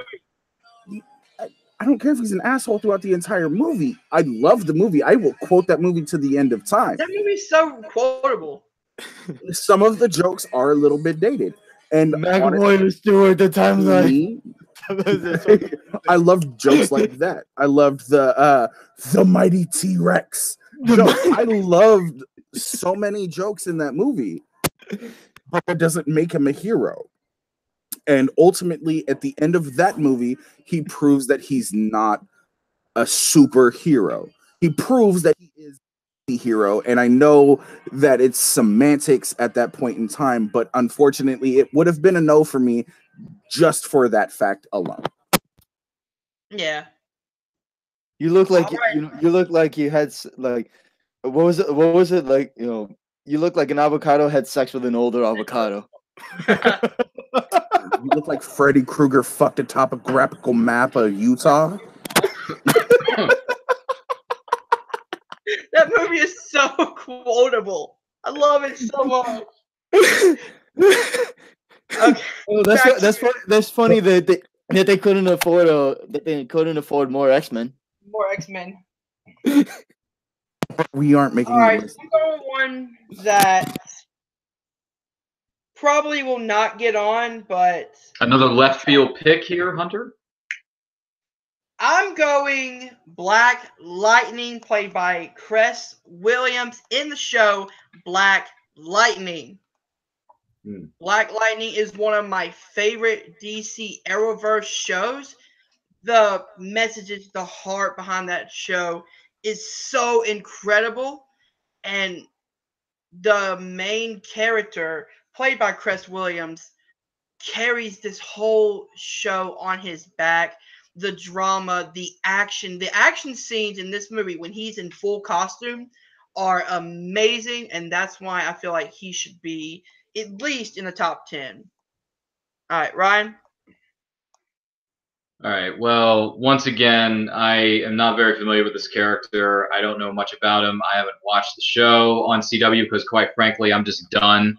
I don't care if he's an asshole throughout the entire movie. I love the movie. I will quote that movie to the end of time. That movie's so quotable. Some of the jokes are a little bit dated. And McAvoy Stewart, the timeline. I loved jokes like that. I loved the mighty T-Rex joke. I loved so many jokes in that movie, but it doesn't make him a hero. And ultimately, at the end of that movie, he proves that he's not a superhero. He proves that he is the hero. And I know that it's semantics at that point in time, but unfortunately, it would have been a no for me just for that fact alone. Yeah. You look like you look like you had like what was it like, you know, you look like an avocado had sex with an older avocado. You look like Freddy Krueger fucked a topographical map of Utah. That movie is so quotable. I love it so much. Okay. Oh, that's funny that they couldn't afford more X-Men. More X-Men. We aren't making All right, one that probably will not get on, but another left field pick here, Hunter. I'm going Black Lightning, played by Cress Williams in the show Black Lightning. Black Lightning is one of my favorite DC Arrowverse shows. The messages, the heart behind that show is so incredible. And the main character, played by Cress Williams, carries this whole show on his back. The drama, the action scenes in this movie when he's in full costume are amazing, and that's why I feel like he should be at least in the top 10. All right, Ryan. All right. Well, once again, I am not very familiar with this character. I don't know much about him. I haven't watched the show on CW because, quite frankly, I'm just done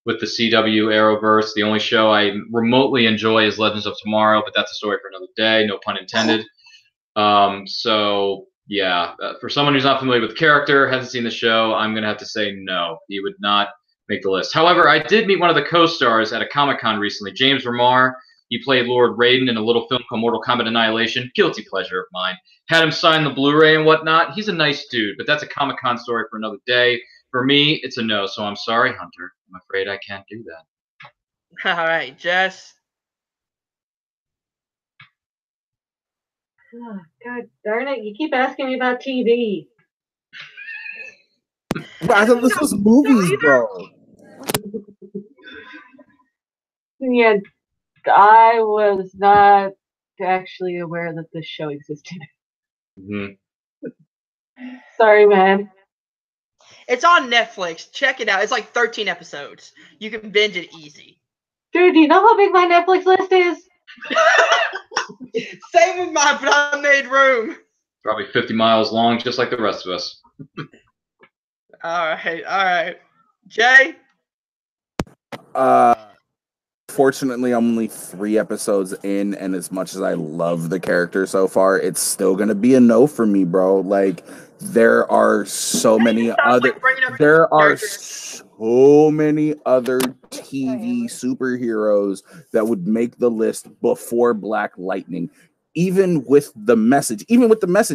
with the CW Arrowverse. The only show I remotely enjoy is Legends of Tomorrow, but that's a story for another day, no pun intended. So, yeah, for someone who's not familiar with the character, hasn't seen the show, I'm going to have to say no. He would not make the list. However, I did meet one of the co-stars at a Comic-Con recently, James Remar. He played Lord Raiden in a little film called Mortal Kombat Annihilation. Guilty pleasure of mine. Had him sign the Blu-ray and whatnot. He's a nice dude, but that's a Comic-Con story for another day. For me, it's a no, so I'm sorry, Hunter. I'm afraid I can't do that. All right, Jess. Oh, God darn it, you keep asking me about TV. I thought this was movies, bro. Yeah, I was not actually aware that this show existed. Mm-hmm. Sorry, man. It's on Netflix. Check it out. It's like 13 episodes. You can binge it easy. Dude, do you know how big my Netflix list is? Same with mine, but I made room. Probably 50 miles long, just like the rest of us. All right. Jay? Fortunately, I'm only 3 episodes in, and as much as I love the character so far, it's still gonna be a no for me, bro. Like, there are so many other TV superheroes that would make the list before Black Lightning. Even with the message,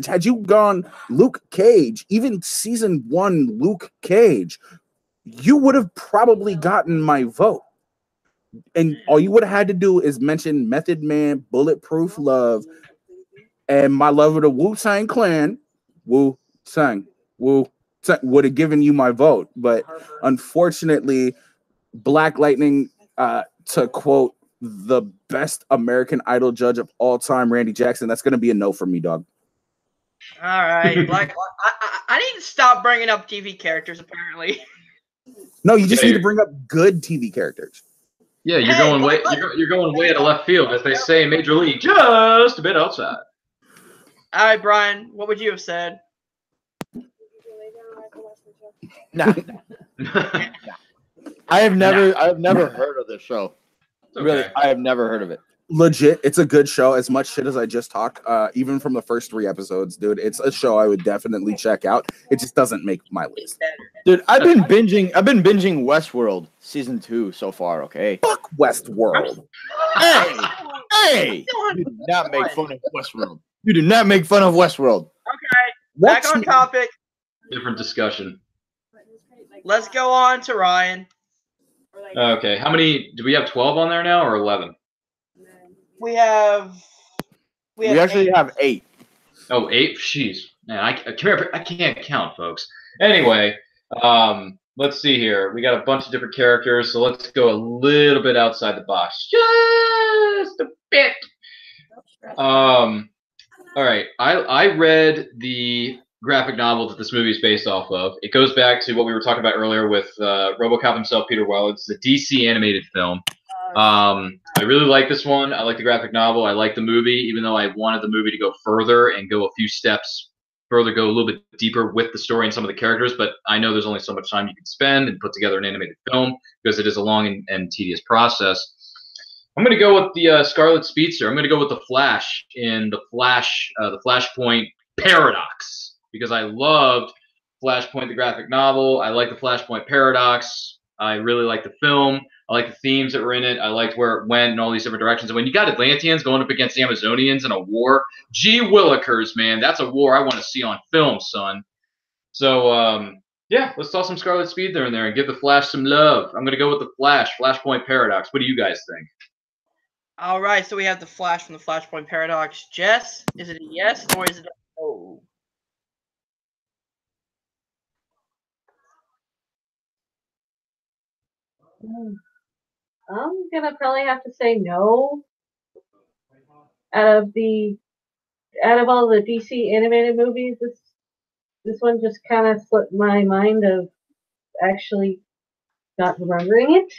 had you gone Luke Cage, even season 1 Luke Cage, you would have probably gotten my vote. And all you would have had to do is mention Method Man, Bulletproof Love, and my love of the Wu-Tang Clan. Wu-Tang would have given you my vote. But unfortunately, Black Lightning, to quote the best American Idol judge of all time, Randy Jackson, that's going to be a no for me, dog. All right. I need to stop bringing up TV characters, apparently. No, you just need to bring up good TV characters. Yeah, you're going way out of left field, as they say in Major League, just a bit outside. All right, Brian, what would you have said? Nah. I have never heard of this show. Okay. Really, I have never heard of it. Legit, it's a good show. As much shit as I just talked, even from the first 3 episodes, dude, it's a show I would definitely check out. It just doesn't make my list. Dude, I've been binging Westworld season 2 so far. Okay. Fuck Westworld. Hey! You do not make fun of Westworld. You do not make fun of Westworld. Okay, back on topic. Different discussion. Let's go on to Ryan. Okay, how many do we have? 12 on there now, or 11? We actually 8. Have 8. Oh, 8. Jeez, man, I can't count, folks. Anyway, let's see here. We got a bunch of different characters, so let's go a little bit outside the box, just a bit. All right, I read the graphic novel that this movie is based off of. It goes back to what we were talking about earlier with RoboCop himself, Peter Weller. It's a DC animated film. I really like this one. I like the graphic novel. I like the movie, even though I wanted the movie to go further and go a few steps further, go a little bit deeper with the story and some of the characters. But I know there's only so much time you can spend and put together an animated film because it is a long and tedious process. I'm going to go with the Scarlet Speedster. I'm going to go with the Flash in the Flashpoint Paradox because I loved Flashpoint, the graphic novel. I like the Flashpoint Paradox. I really like the film. I like the themes that were in it. I liked where it went in all these different directions. And when you got Atlanteans going up against Amazonians in a war, gee willikers, man, that's a war I want to see on film, son. So, yeah, let's toss some Scarlet Speedster in there and give the Flash some love. I'm going to go with the Flashpoint Paradox. What do you guys think? All right, so we have the Flash from the Flashpoint Paradox. Jess, is it a yes or is it a no? I'm gonna probably have to say no. Out of all the DC animated movies, this one just kind of slipped my mind of actually not remembering it.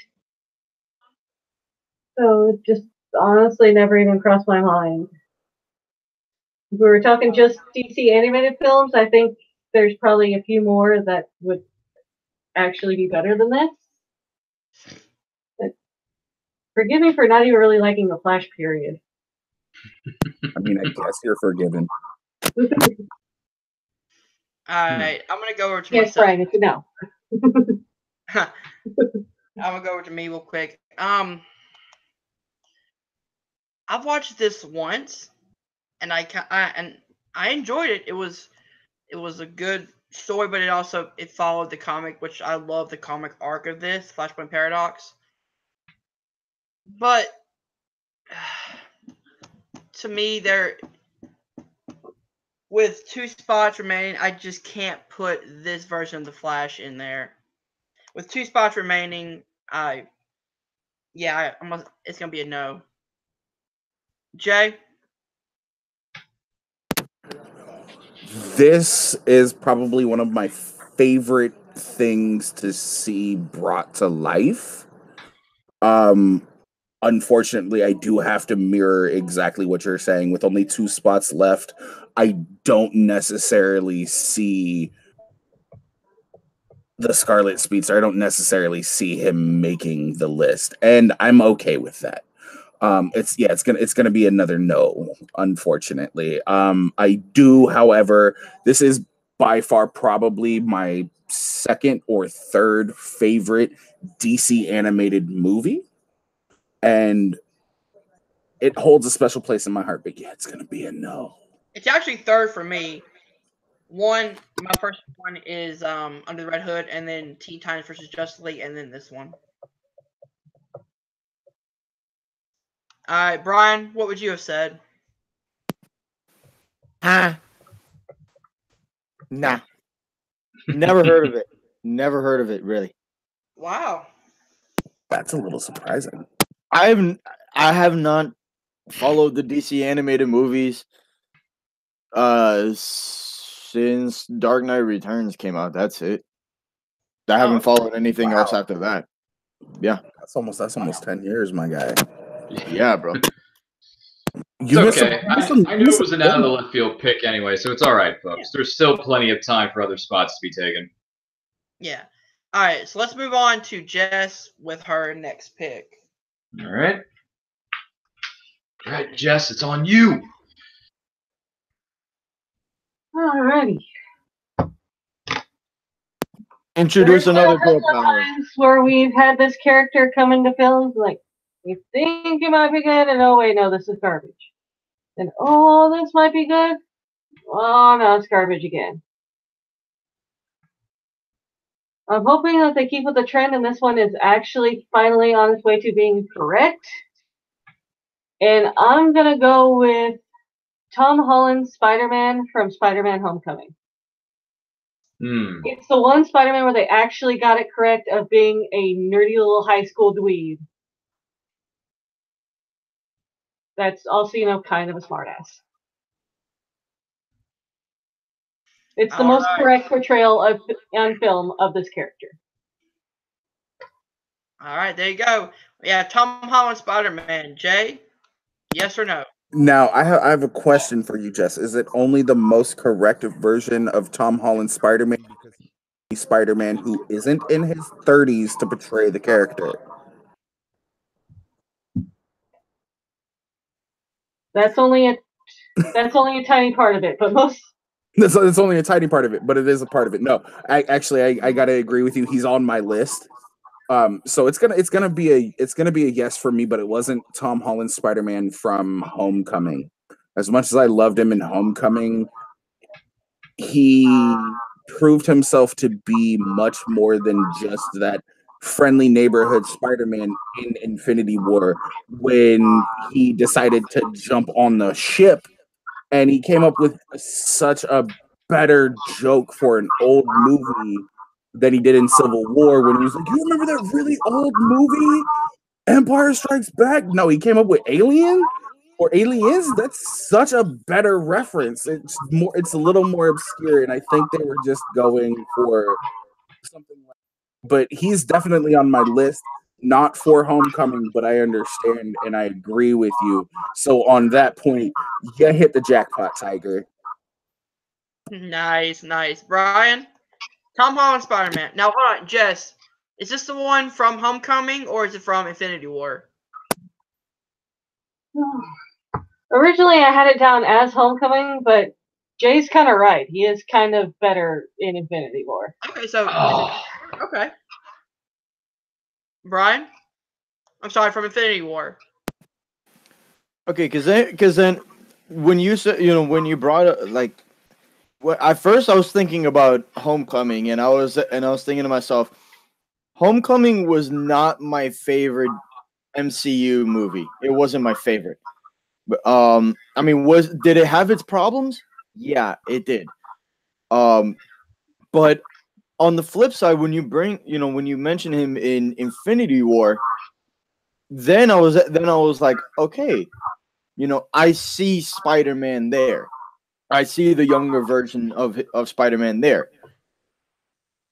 So it just honestly never even crossed my mind. If we were talking just DC animated films, I think there's probably a few more that would actually be better than this. But forgive me for not even really liking the Flash period. I mean, I guess you're forgiven. All right, I'm gonna go over to Yes, myself. Brian, it's a no. I'm gonna go over to me real quick. I've watched this once, and I enjoyed it. It was a good story, but it followed the comic, which I love the comic arc of this Flashpoint Paradox. But to me, with 2 spots remaining, I just can't put this version of the Flash in there. With 2 spots remaining, it's gonna be a no. Jay? This is probably one of my favorite things to see brought to life. Unfortunately, I do have to mirror exactly what you're saying. With only 2 spots left, I don't necessarily see the Scarlet Speedster. I don't necessarily see him making the list, and I'm okay with that. It's gonna be another no, unfortunately. I do, however, this is by far probably my second or third favorite DC animated movie, and it holds a special place in my heart. But yeah, it's gonna be a no. It's actually third for me. My first one is Under the Red Hood, and then Teen Titans vs. Justice League, and then this one. All right, Brian, what would you have said? Huh? Nah. Never heard of it. Never heard of it, really. Wow. That's a little surprising. I have not followed the DC animated movies since Dark Knight Returns came out. That's it. I haven't followed anything else after that. Yeah. That's almost 10 years, my guy. Yeah, bro. It's okay. I knew it was an out of the left field pick anyway, so it's all right, folks. There's still plenty of time for other spots to be taken. Yeah. All right, so let's move on to Jess with her next pick. All right. All right, Jess, it's on you. Alrighty. Introduce another girl power. Times where we've had this character come into films, like, you think it might be good, and oh wait, no, this is garbage. And oh, this might be good. Oh no, it's garbage again. I'm hoping that they keep with the trend, and this one is actually finally on its way to being correct. And I'm gonna go with Tom Holland's Spider-Man from Spider-Man: Homecoming. It's the one Spider-Man where they actually got it correct of being a nerdy little high school dweeb. That's also, kind of a smartass. It's the most correct portrayal on film of this character. All right, there you go. Yeah, Tom Holland Spider-Man. Jay, yes or no? Now, I have a question for you, Jess. Is it only the most correct version of Tom Holland Spider-Man because he's Spider-Man who isn't in his 30s to portray the character? That's only a tiny part of it, but most. It's only a tiny part of it, but it is a part of it. No, I gotta agree with you. He's on my list. So it's gonna be a yes for me, but it wasn't Tom Holland Spider-Man from Homecoming. As much as I loved him in Homecoming, he proved himself to be much more than just that friendly neighborhood Spider-Man in Infinity War when he decided to jump on the ship, and he came up with such a better joke for an old movie than he did in Civil War when he was like, "You remember that really old movie, Empire Strikes Back?" No, he came up with Alien or Aliens. That's such a better reference. It's a little more obscure, and I think they were just going for something like. But he's definitely on my list. Not for Homecoming, but I understand and I agree with you. So on that point, you hit the jackpot, Tiger. Nice. Brian, Tom Holland Spider-Man. Now, hold on, Jess. Is this the one from Homecoming or is it from Infinity War? Originally, I had it down as Homecoming, but Jay's kind of right. He is kind of better in Infinity War. Okay, so okay. Brian, I'm sorry, from Infinity War. Okay, because then when you said, when you brought up, like, at first I was thinking about Homecoming, and I was thinking to myself, Homecoming was not my favorite MCU movie. It wasn't my favorite. But I mean, did it have its problems? Yeah, it did. But on the flip side, when you mention him in Infinity War, then I was like, okay, I see Spider-Man there. I see the younger version of Spider-Man there.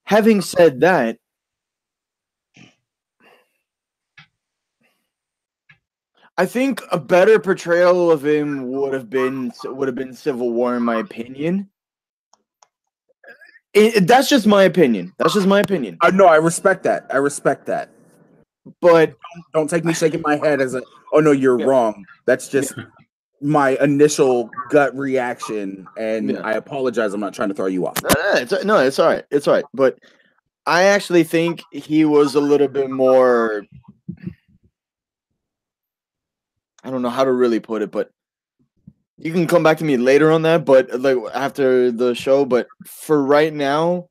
Having said that, I think a better portrayal of him would have been Civil War, in my opinion. That's just my opinion. No, I respect that. But don't take me shaking my head as oh no, you're wrong. That's just my initial gut reaction, and I apologize. I'm not trying to throw you off. It's all right. It's all right. But I actually think he was a little bit more. I don't know how to really put it, but you can come back to me later on that. But like after the show, but for right now,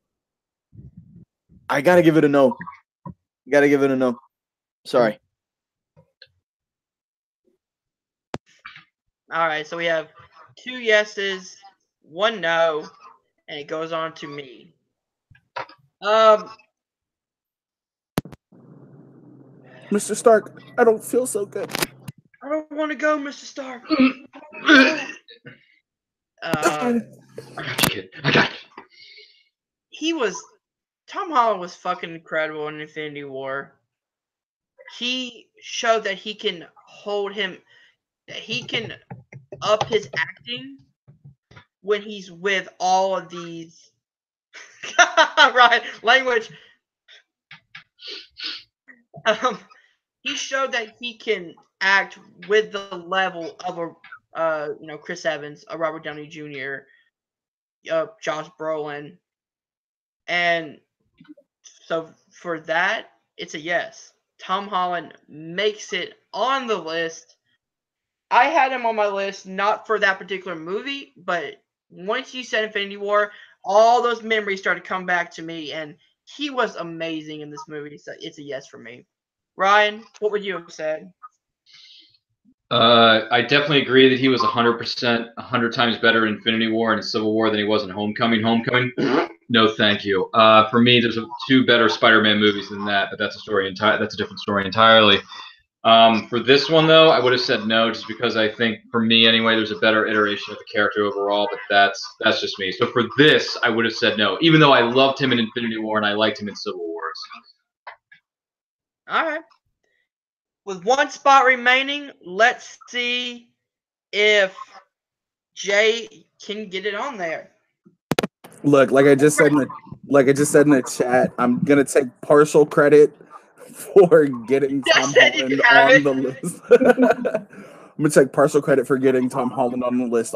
I gotta give it a no. Sorry. All right, so we have 2 yeses, 1 no, and it goes on to me. Mr. Stark, I don't feel so good. I don't want to go, Mr. Stark. I got you, kid. I got you. Tom Holland was fucking incredible in Infinity War. He showed that he can up his acting when he's with all of these Right, language. He showed that he can act with the level of a Chris Evans, a Robert Downey Jr., Josh Brolin, and so for that, it's a yes. Tom Holland makes it on the list. I had him on my list not for that particular movie, but once you said Infinity War, all those memories started to come back to me, and he was amazing in this movie. So it's a yes for me. Ryan, what would you have said? I definitely agree that he was 100%, 100 times better in Infinity War and Civil War than he was in Homecoming. Homecoming, no, thank you. For me, there's two better Spider-Man movies than that, but that's a different story entirely. For this one, though, I would have said no, just because I think, for me anyway, there's a better iteration of the character overall. But that's just me. So for this, I would have said no, even though I loved him in Infinity War and I liked him in Civil Wars. All right. With one spot remaining, let's see if Jay can get it on there. Look, like I just said in the chat, I'm gonna take partial credit for getting Tom Holland on the list. I'm gonna take partial credit for getting Tom Holland on the list.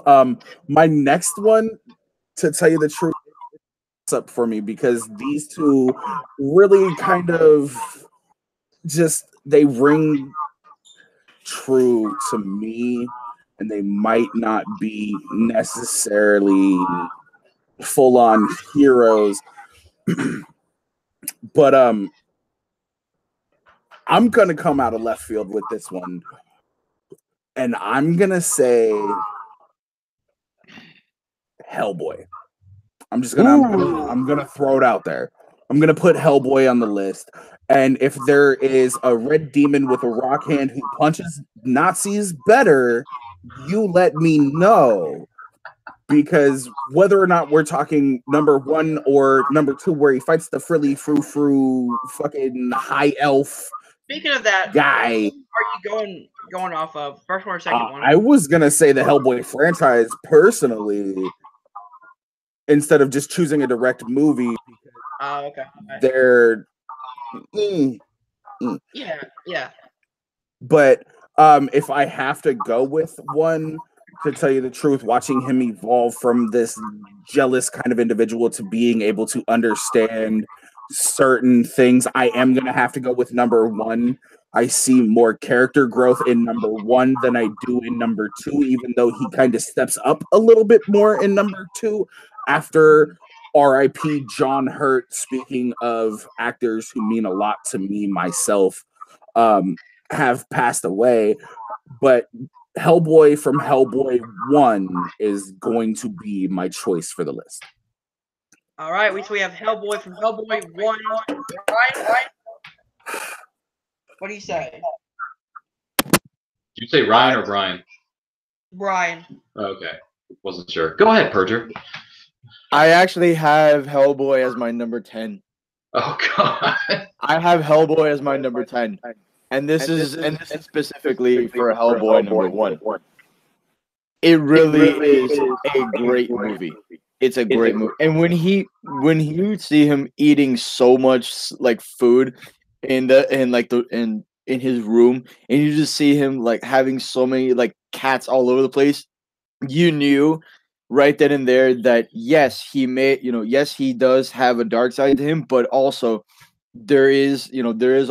My next one, to tell you the truth, is up for me because these two really kind of just they ring true to me, and they might not be necessarily full-on heroes. But I'm gonna come out of left field with this one, and I'm gonna say Hellboy. I'm gonna throw it out there. I'm gonna put Hellboy on the list. And if there is a red demon with a rock hand who punches Nazis better, you let me know. Because whether or not we're talking number 1 or number 2, where he fights the frilly frou fucking high elf. Speaking of that, guy, are you going off of first one or second one? I was gonna say the Hellboy franchise personally, instead of just choosing a direct movie. Oh, okay. They're yeah. But if I have to go with one, to tell you the truth, watching him evolve from this jealous kind of individual to being able to understand certain things, I am going to have to go with number 1. I see more character growth in number 1 than I do in number 2, even though he kind of steps up a little bit more in number 2 after R.I.P. John Hurt. Speaking of actors who mean a lot to me myself, have passed away, but Hellboy from Hellboy 1 is going to be my choice for the list. All right, we have Hellboy from Hellboy 1. Right? What do you say? Did you say Ryan or Brian? Brian. Okay, wasn't sure. Go ahead, Perger. I actually have Hellboy as my number 10. Oh God. I have Hellboy as my number 10. And this is specifically for Hellboy number 1. It really is a great movie. It's a great movie. And when you see him eating so much like food in his room, and you just see him like having so many like cats all over the place, you knew right then and there that yes, he does have a dark side to him, but also there is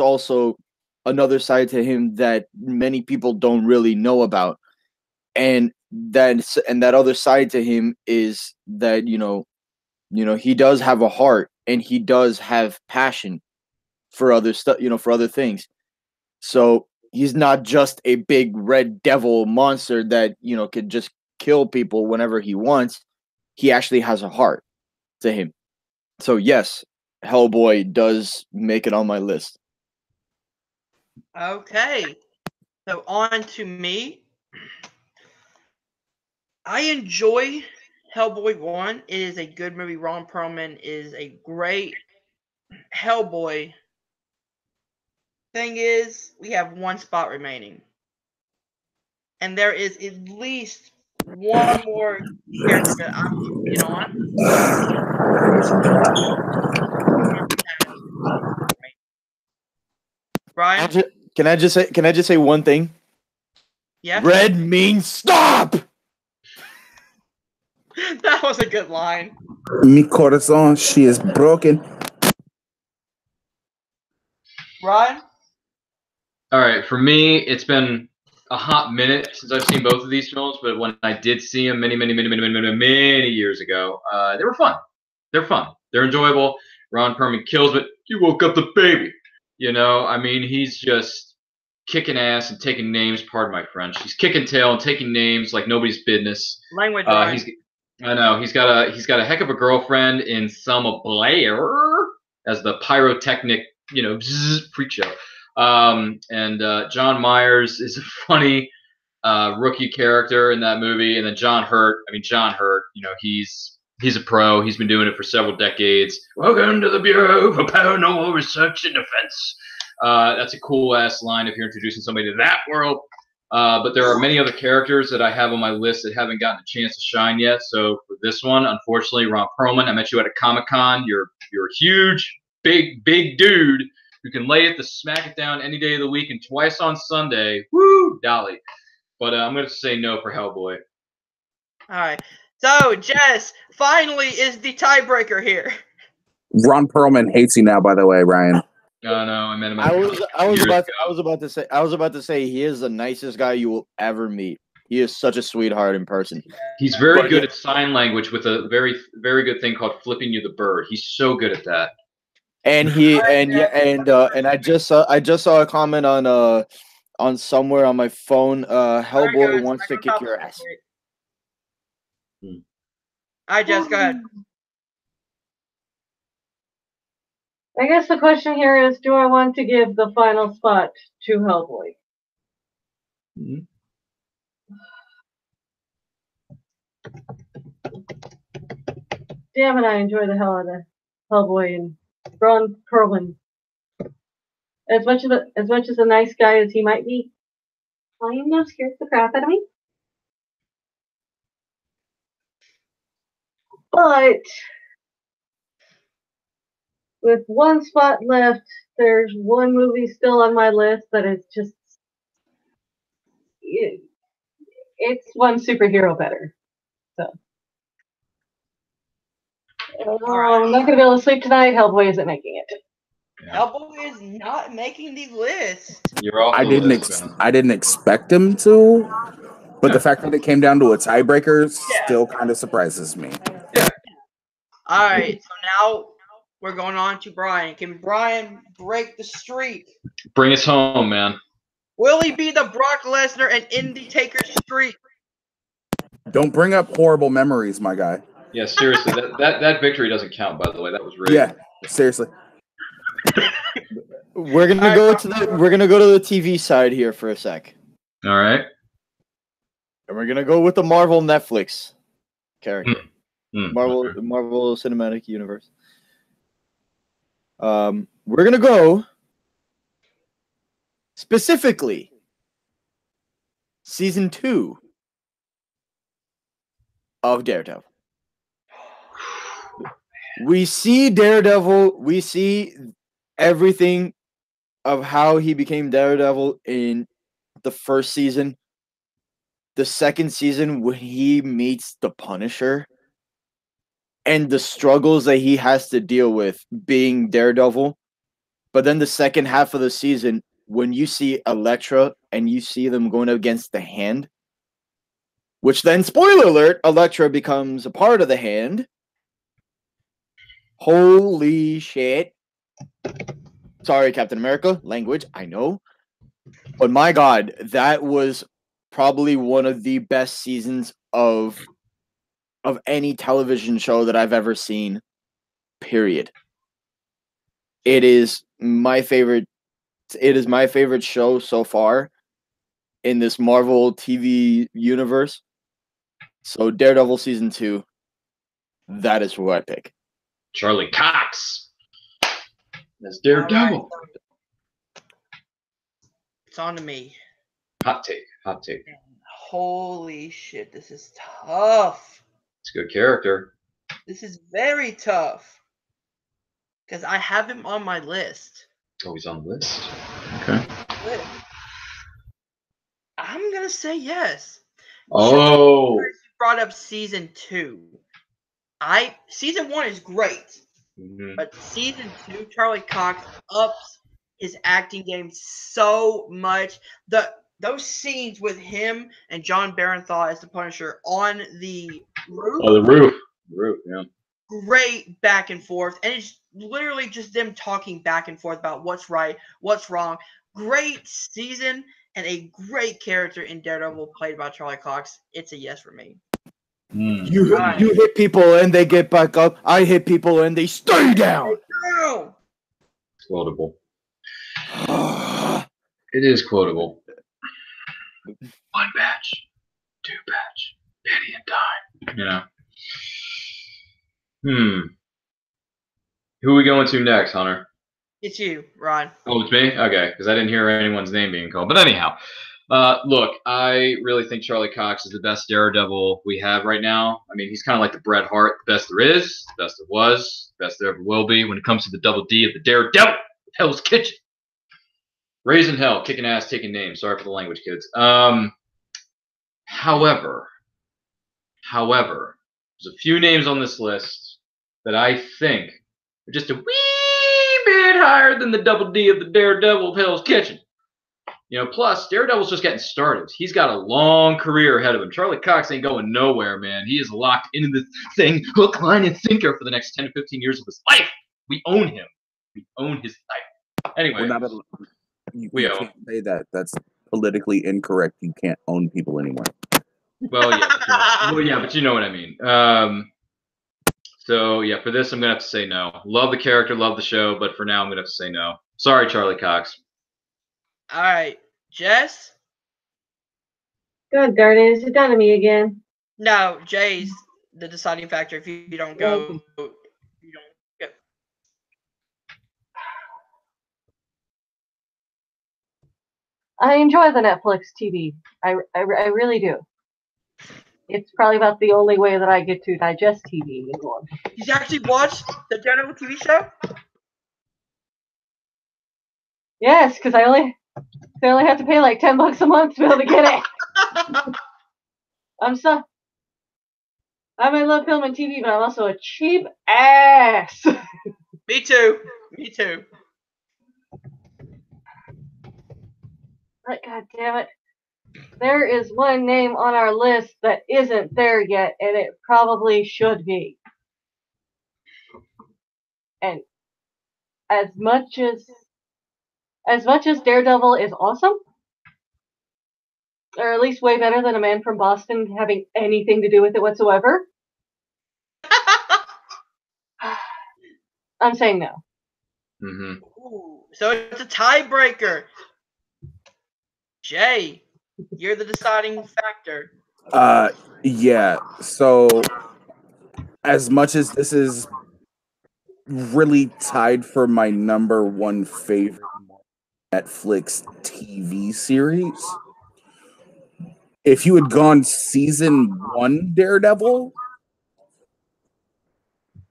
also another side to him that many people don't really know about. And that other side to him is that he does have a heart, and he does have passion for other stuff, for other things. So he's not just a big red devil monster that could just kill people whenever he wants. He actually has a heart to him. So yes, Hellboy does make it on my list. Okay, so on to me. I enjoy Hellboy 1. It is a good movie. Ron Perlman is a great Hellboy. Thing is, we have one spot remaining. And there is at least one more character that I'm in on. Brian? Can I just say one thing? Yeah. Red means stop. That was a good line. Mi corazón, she is broken. Ryan? All right, for me, it's been a hot minute since I've seen both of these films, but when I did see them many years ago, they were fun. They're fun. They're enjoyable. Ron Perlman kills it. He woke up the baby. You know, I mean, he's just kicking ass and taking names. Pardon my French. He's kicking tail and taking names like nobody's business. Language, Ryan. I know he's got a heck of a girlfriend in Selma Blair as the pyrotechnic, freak show. And John Myers is a funny rookie character in that movie, and then John Hurt, he's a pro. He's been doing it for several decades. Welcome to the Bureau for Paranormal Research and Defense. That's a cool ass line if you're introducing somebody to that world. But there are many other characters that I have on my list that haven't gotten a chance to shine yet. So for this one, unfortunately, Ron Perlman, I met you at a Comic-Con. You're a huge, big dude who can lay it to smack it down any day of the week and twice on Sunday. Woo, Dolly. But I'm going to say no for Hellboy. All right. So, Jess, finally is the tiebreaker here. Ron Perlman hates you now, by the way, Ryan. No, I met him. I was about to say he is the nicest guy you will ever meet. He is such a sweetheart in person. He's very good at sign language with a very, very good thing called flipping you the bird. He's so good at that. And I just saw a comment on somewhere on my phone. Hellboy wants to kick your ass. All right, Jess, go ahead. I guess the question here is, do I want to give the final spot to Hellboy? Mm-hmm. Damn it, I enjoy the hell out of Hellboy and Ron Perlman. As much as a nice guy as he might be, I am not scared the crap out of me. But with one spot left, there's one movie still on my list that is just it's one superhero better. So I'm not gonna be able to sleep tonight. Hellboy isn't making it. Yeah. Hellboy is not making the list. You're off. I didn't expect him to, but the fact that it came down to a tiebreaker still kind of surprises me. Yeah. All right, so now we're going on to Brian. Can Brian break the streak? Bring us home, man. Will he be the Brock Lesnar and Indy Taker streak? Don't bring up horrible memories, my guy. Yeah, seriously, that victory doesn't count. By the way, that was rigged. Yeah, seriously. We're gonna go to the TV side here for a sec. All right. And we're gonna go with the Marvel Netflix character. Marvel Okay. Marvel Cinematic Universe. We're gonna go specifically season 2 of Daredevil. We see Daredevil. We see everything of how he became Daredevil in the first season. The second season, when he meets the Punisher and the struggles that he has to deal with being Daredevil. But then the second half of the season, when you see Elektra and you see them going against the Hand, which then, spoiler alert, Elektra becomes a part of the Hand. Holy shit. Sorry, Captain America. Language, I know. But my God, that was probably one of the best seasons of any television show that I've ever seen, period. It is my favorite show so far in this Marvel TV universe. So Daredevil season 2, that is who I pick. Charlie Cox. That's Daredevil. It's on to me. Hot take. Holy shit, this is tough. It's a good character. This is very tough. Because I have him on my list. Oh, he's on the list. Okay. I'm going to say yes. Oh. You brought up season 2. Season 1 is great. Mm-hmm. But season 2, Charlie Cox ups his acting game so much. Those scenes with him and John Barenthal as the Punisher on the roof. Oh, the roof. Yeah. Great back and forth. And it's literally just them talking back and forth about what's right, what's wrong. Great season and a great character in Daredevil played by Charlie Cox. It's a yes for me. You hit people and they get back up. I hit people and they stay down. It's quotable. It is quotable. 1 batch, 2 batch, penny and dime. Who are we going to next, Hunter? It's you, Ron. Oh, it's me? Okay, because I didn't hear anyone's name being called. But anyhow, look, I really think Charlie Cox is the best Daredevil we have right now. I mean, he's kind of like the Bret Hart, the best there is, the best there was, the best there ever will be when it comes to the double D of the Daredevil, Hell's Kitchen. Raising hell, kicking ass, taking names. Sorry for the language, kids. However, there's a few names on this list that I think are just a wee bit higher than the double D of the Daredevil of Hell's Kitchen. Plus, Daredevil's just getting started. He's got a long career ahead of him. Charlie Cox ain't going nowhere, man. He is locked into this thing, hook, line, and sinker for the next 10 to 15 years of his life. We own him. We own his life. Anyway. You can't say that. That's politically incorrect. You can't own people anymore. Well, yeah, but you know what I mean. So, yeah, for this, I'm going to have to say no. Love the character, love the show, but for now, I'm going to have to say no. Sorry, Charlie Cox. All right. Jess? God darn it, is it done to me again? No, Jay's the deciding factor. If you don't go, you don't go. I enjoy the Netflix TV. I really do. It's probably about the only way that I get to digest TV anymore. Did you actually watch the Daredevil TV show? Yes, because I only have to pay like $10 a month to be able to get it. I may love film and TV, but I'm also a cheap ass. Me too. But god damn it. There is one name on our list that isn't there yet, and it probably should be. And as much as Daredevil is awesome, or at least way better than A Man from Boston having anything to do with it whatsoever, I'm saying no. Mm-hmm. Ooh, so it's a tiebreaker. Jay, you're the deciding factor. Yeah. So, as much as this is really tied for my number one favorite Netflix TV series, if you had gone season 1 Daredevil,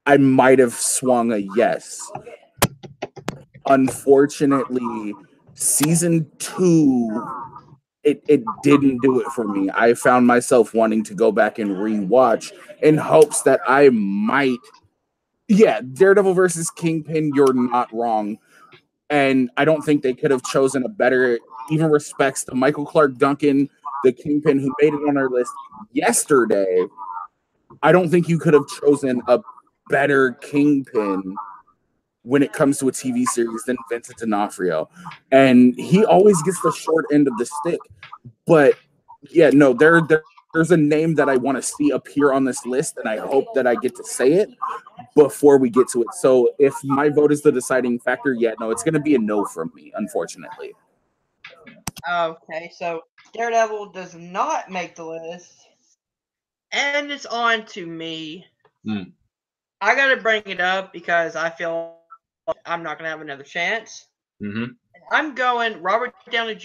I might have swung a yes. Unfortunately, season 2, it didn't do it for me. I found myself wanting to go back and rewatch in hopes that I might. Yeah, Daredevil versus Kingpin, you're not wrong. And I don't think they could have chosen a better, even respects to Michael Clark Duncan, the Kingpin who made it on our list yesterday. I don't think you could have chosen a better Kingpin when it comes to a TV series than Vincent D'Onofrio. And he always gets the short end of the stick. But yeah, no, there's a name that I want to see appear on this list, and I hope that I get to say it before we get to it. So if my vote is the deciding factor, yeah, no, it's going to be a no from me, unfortunately. Okay, so Daredevil does not make the list. And it's on to me. I got to bring it up because I feel like I'm not going to have another chance. Mm-hmm. I'm going Robert Downey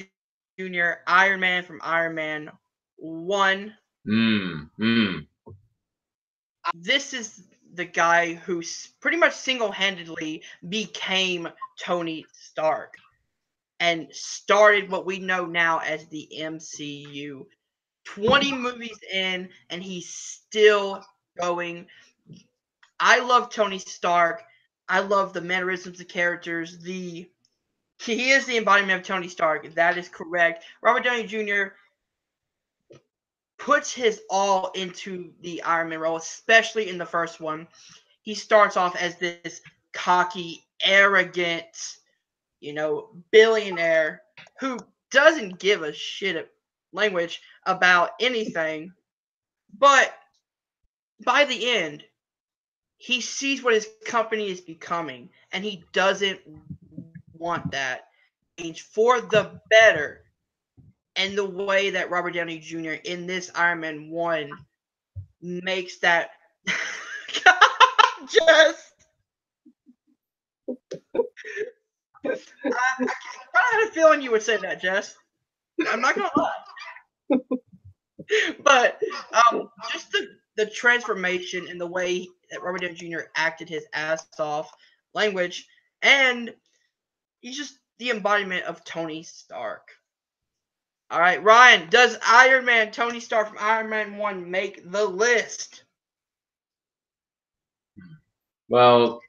Jr., Iron Man from Iron Man 1. This is the guy who pretty much single-handedly became Tony Stark and started what we know now as the MCU. 20 movies in, and he's still going. I love Tony Stark. I love the mannerisms of characters. He is the embodiment of Tony Stark. That is correct. Robert Downey Jr. puts his all into the Iron Man role, especially in the first one. He starts off as this cocky, arrogant, billionaire who doesn't give a shit language about anything. But by the end, he sees what his company is becoming, and he doesn't want that change for the better. And the way that Robert Downey Jr. in this Iron Man 1 makes that just I had a feeling you would say that, Jess. I'm not gonna lie. But just the transformation and the way that Robert Downey Jr. acted his ass off, language, and he's just the embodiment of Tony Stark. All right, Ryan, does Iron Man, Tony Stark from Iron Man 1 make the list? Well,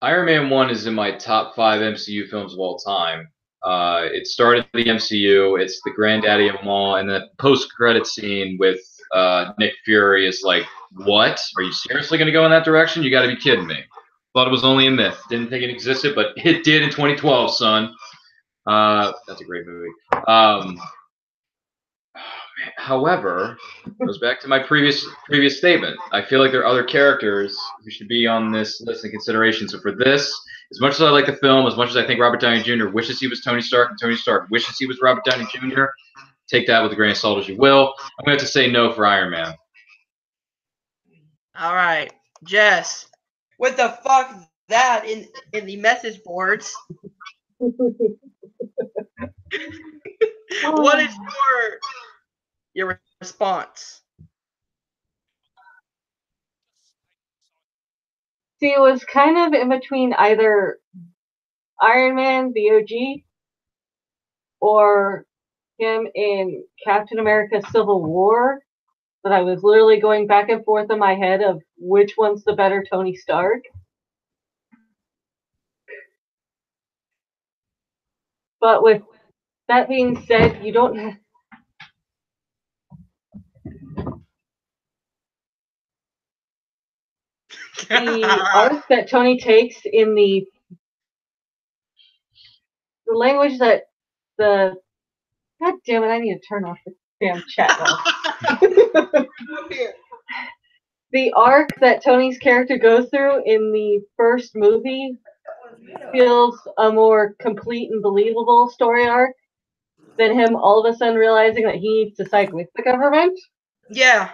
Iron Man 1 is in my top 5 MCU films of all time. It started the MCU. It's the granddaddy of them all. And the post-credit scene with Nick Fury is like, what? Are you seriously going to go in that direction? You got to be kidding me. Thought it was only a myth. Didn't think it existed, but it did in 2012, son. That's a great movie. However, it goes back to my previous statement. I feel like there are other characters who should be on this list in consideration. So for this, as much as I like the film, as much as I think Robert Downey Jr. wishes he was Tony Stark and Tony Stark wishes he was Robert Downey Jr., take that with a grain of salt as you will. I'm going to have to say no for Iron Man. All right, Jess. What the fuck that in the message boards? What is your response? See, it was kind of in between either Iron Man, the OG, or him in Captain America Civil War, that I was literally going back and forth in my head of which one's the better Tony Stark. But with that being said, you don't have... The arc that Tony takes in the language that the... God damn it, I need to turn off the damn chat now. The arc that Tony's character goes through in the first movie feels a more complete and believable story arc than him all of a sudden realizing that he needs to side with the government. Yeah.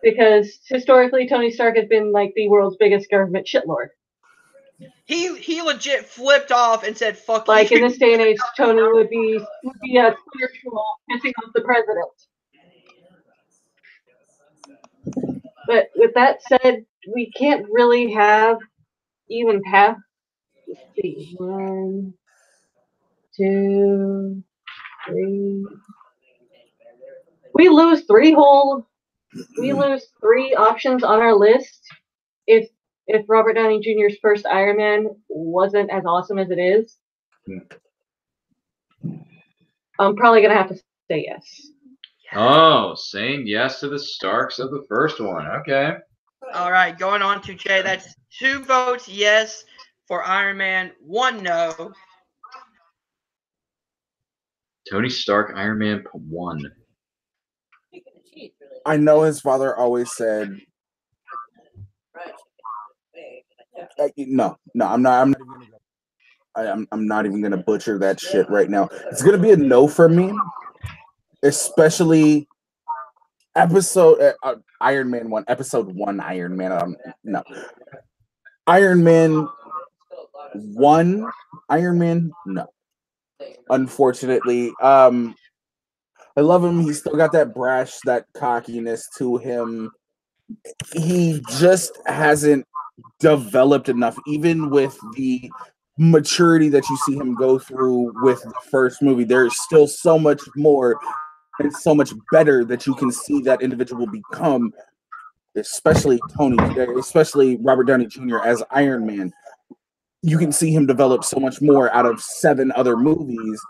Because historically, Tony Stark has been like the world's biggest government shitlord. He legit flipped off and said, fuck you. Like in this day and age, Tony would be a Twitter troll pissing off the president. But with that said, we can't really have even half. Let's see. 1, 2, 3. We lose 3 options on our list if Robert Downey Jr.'s first Iron Man wasn't as awesome as it is. I'm probably gonna have to say yes. Oh, saying yes to the Starks of the first one. Okay. All right, going on to Jay. That's 2 votes yes for Iron Man, 1 no. Tony Stark, Iron Man 1. I know his father always said, no, I'm not even gonna butcher that shit right now. It's gonna be a no for me, especially Iron Man 1, episode 1 Iron Man. No, Iron Man 1 Iron Man. No, unfortunately, I love him. He's still got that brash, that cockiness to him. He just hasn't developed enough, even with the maturity that you see him go through with the first movie. There's still so much more and so much better that you can see that individual become, especially especially Robert Downey Jr. as Iron Man. You can see him develop so much more out of 7 other movies.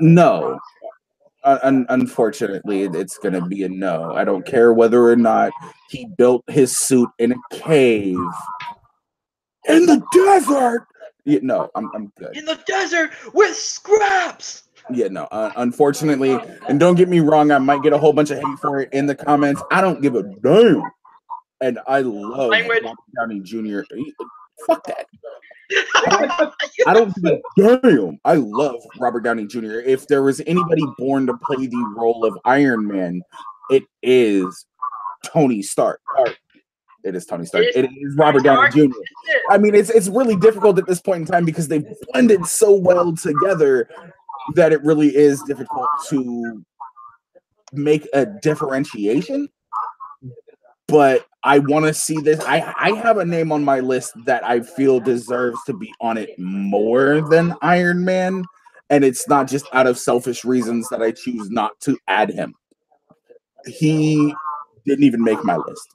No. Unfortunately, it's going to be a no. I don't care whether or not he built his suit in a cave in the desert. Yeah, no, I'm good. In the desert with scraps. Yeah, no. Unfortunately, and don't get me wrong, I might get a whole bunch of hate for it in the comments. I don't give a damn, and I love Robert Downey Jr. Fuck that. I don't give a damn. I love Robert Downey Jr. If there was anybody born to play the role of Iron Man, it is Tony Stark. It is Tony Stark. It is Robert Downey Jr. I mean, it's really difficult at this point in time because they've blended so well together that it really is difficult to make a differentiation. But I want to see this. I have a name on my list that I feel deserves to be on it more than Iron Man. And it's not just out of selfish reasons that I choose not to add him. He didn't even make my list.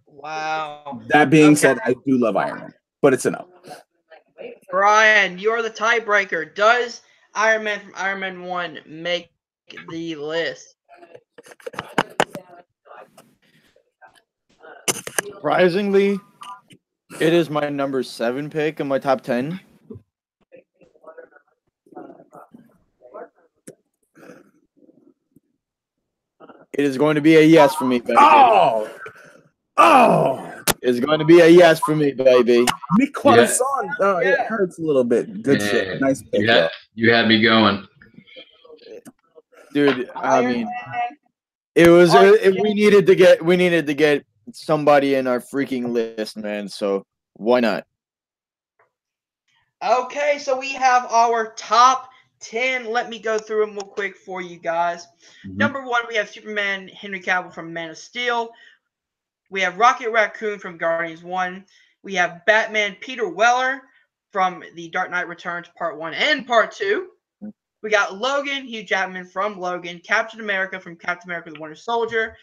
Wow. That being said, I do love Iron Man, but it's a no. Brian, you're the tiebreaker. Does Iron Man from Iron Man 1 make the list? Surprisingly, it is my number 7 pick in my top 10. It is going to be a yes for me, baby. Oh! It's going to be a yes for me, baby. Mi corazón. It hurts a little bit. Good shit. Nice pick. You had me going. Dude, I mean, it was we needed to get somebody in our freaking list, man. So why not? Okay, so we have our top 10. Let me go through them real quick for you guys. Number 1, we have Superman Henry Cavill from Man of Steel. We have Rocket Raccoon from Guardians 1. We have Batman Peter Weller from The Dark Knight Returns Part 1 and Part 2. We got Logan, Hugh Jackman from Logan. Captain America from Captain America the Winter Soldier.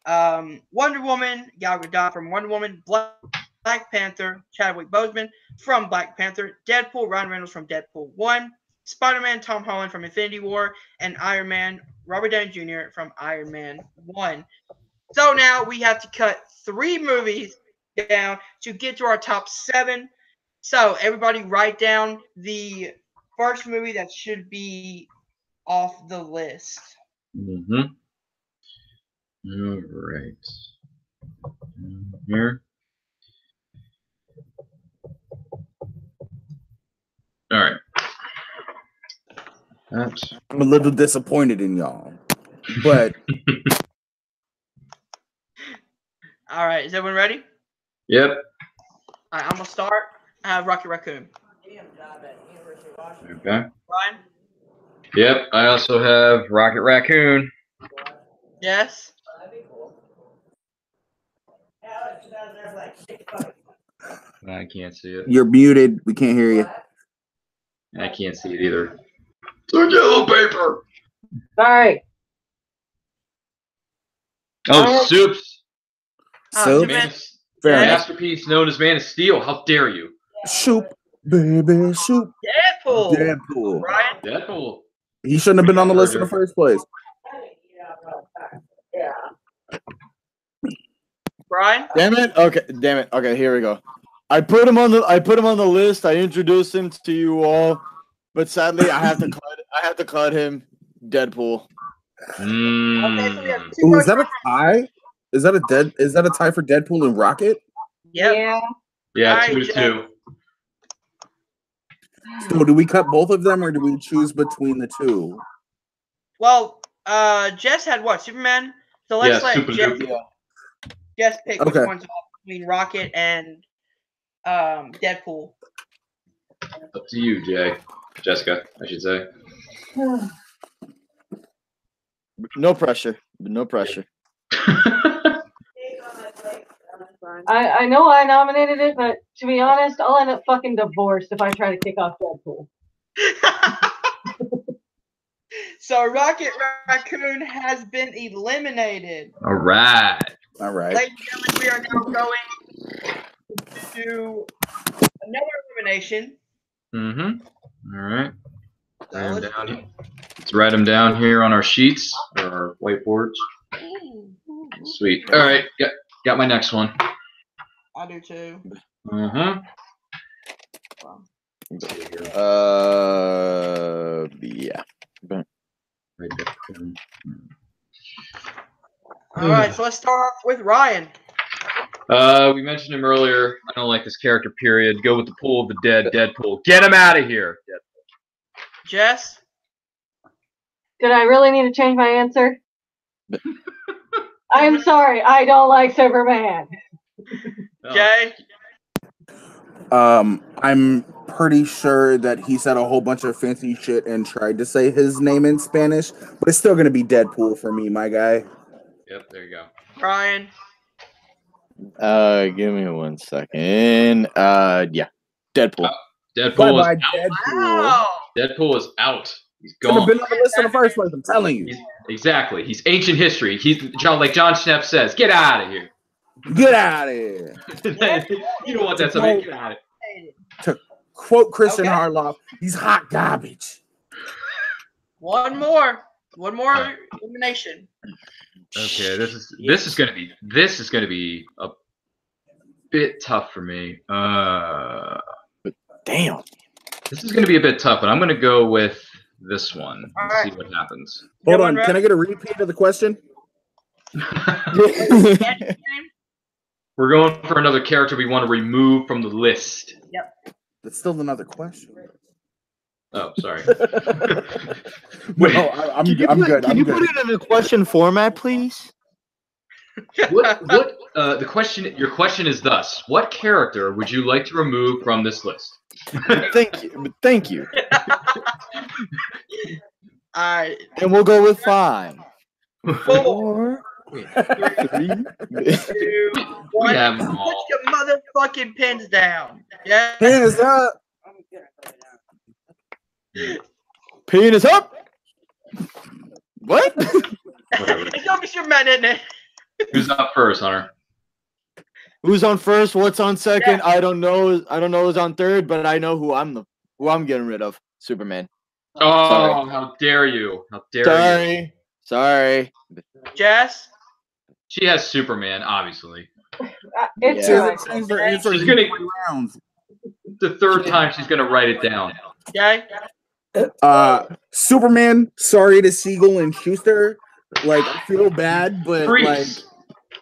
Wonder Woman, Gal Gadot from Wonder Woman. Black Panther, Chadwick Boseman from Black Panther. Deadpool, Ryan Reynolds from Deadpool 1. Spider-Man, Tom Holland from Infinity War. And Iron Man, Robert Downey Jr. from Iron Man 1. So now we have to cut 3 movies down to get to our top 7. So everybody write down the first movie that should be off the list. All right. Here. All right. I'm a little disappointed in y'all, but all right, is everyone ready? Yep. All right, I'm gonna start. I have Rocket Raccoon. Okay. Brian? Yep, I also have Rocket Raccoon. Yes. I can't see it. You're muted. We can't hear you. I can't see it either. It's yellow paper. All right. Oh, Soups. So, Masterpiece known as Man of Steel. How dare you? Shoop, baby, shoop. Deadpool. Brian? Deadpool. He shouldn't have been on the list in the first place. Brian? Damn it. Okay, here we go. I put him on the list. I introduced him to you all, but sadly I have to cut him. Deadpool. Okay, so we have 2 Ooh, is that a tie? Is that a tie for Deadpool and Rocket? Yep. Yeah, All 2-2. So do we cut both of them or do we choose between the 2? Well, Jess had what? Superman? So let's let Jess pick which one's off between Rocket and Deadpool. Up to you, Jay. Jessica, I should say. No pressure. No pressure. I know I nominated it, but to be honest, I'll end up fucking divorced if I try to kick off Deadpool. So Rocket Raccoon has been eliminated. All right. All right. Ladies and gentlemen, we are now going to another elimination. Mm-hmm. All right. So Let's write them down here on our sheets or our whiteboards. Sweet. All right. Got my next one. I do too. Uh-huh. Yeah. Right there. All right, so let's start off with Ryan. We mentioned him earlier. I don't like this character, period. Go with the pool of the dead, Deadpool. Get him out of here. Jess? Did I really need to change my answer? I'm sorry, I don't like Superman. Jay? I'm pretty sure that he said a whole bunch of fancy shit and tried to say his name in Spanish, but it's still gonna be Deadpool for me, my guy. Yep, there you go. Ryan? Give me 1 second. Yeah. Deadpool. Deadpool is Bye-bye, out. Deadpool. Wow. Deadpool is out. He's Should have gone. been on the list in the first place. I'm telling you. Exactly. He's ancient history. He's like Jon Schnepp says, get out of here. Get out of here. You don't want that something. Get out of here. To quote Christian Okay. Harloff, he's hot garbage. One more elimination. Okay, this is gonna be a bit tough for me. Damn. This is gonna be a bit tough, but I'm gonna go with this one. All Let's right. see what happens. Hold Yeah, on. one Can I get a repeat of the question? We're going for another character we want to remove from the list. That's still another question. Oh, sorry. No, I'm good. Can I'm you good. put it in a question format, please? The question? Your question is thus: what character would you like to remove from this list? Thank you. Thank you. All right. And we'll go with 5. 4, 3. 2, We 1. have them Put all. your motherfucking pins down. Yeah. Hands up. Penis up. What? It's gonna be Superman, isn't it? Who's up first, Hunter? Who's on first? What's on second? I don't know. I don't know who's on third, but I know who I'm getting rid of. Superman. Oh, Sorry. how dare you! How dare you! Sorry. Jess? She has Superman, obviously. It's Yeah. alright. Change their answer She's in gonna- 3 rounds. The third time she's gonna write it down. Jay? Superman, sorry to Siegel and Schuster. Like, I feel bad, but Freaks. like,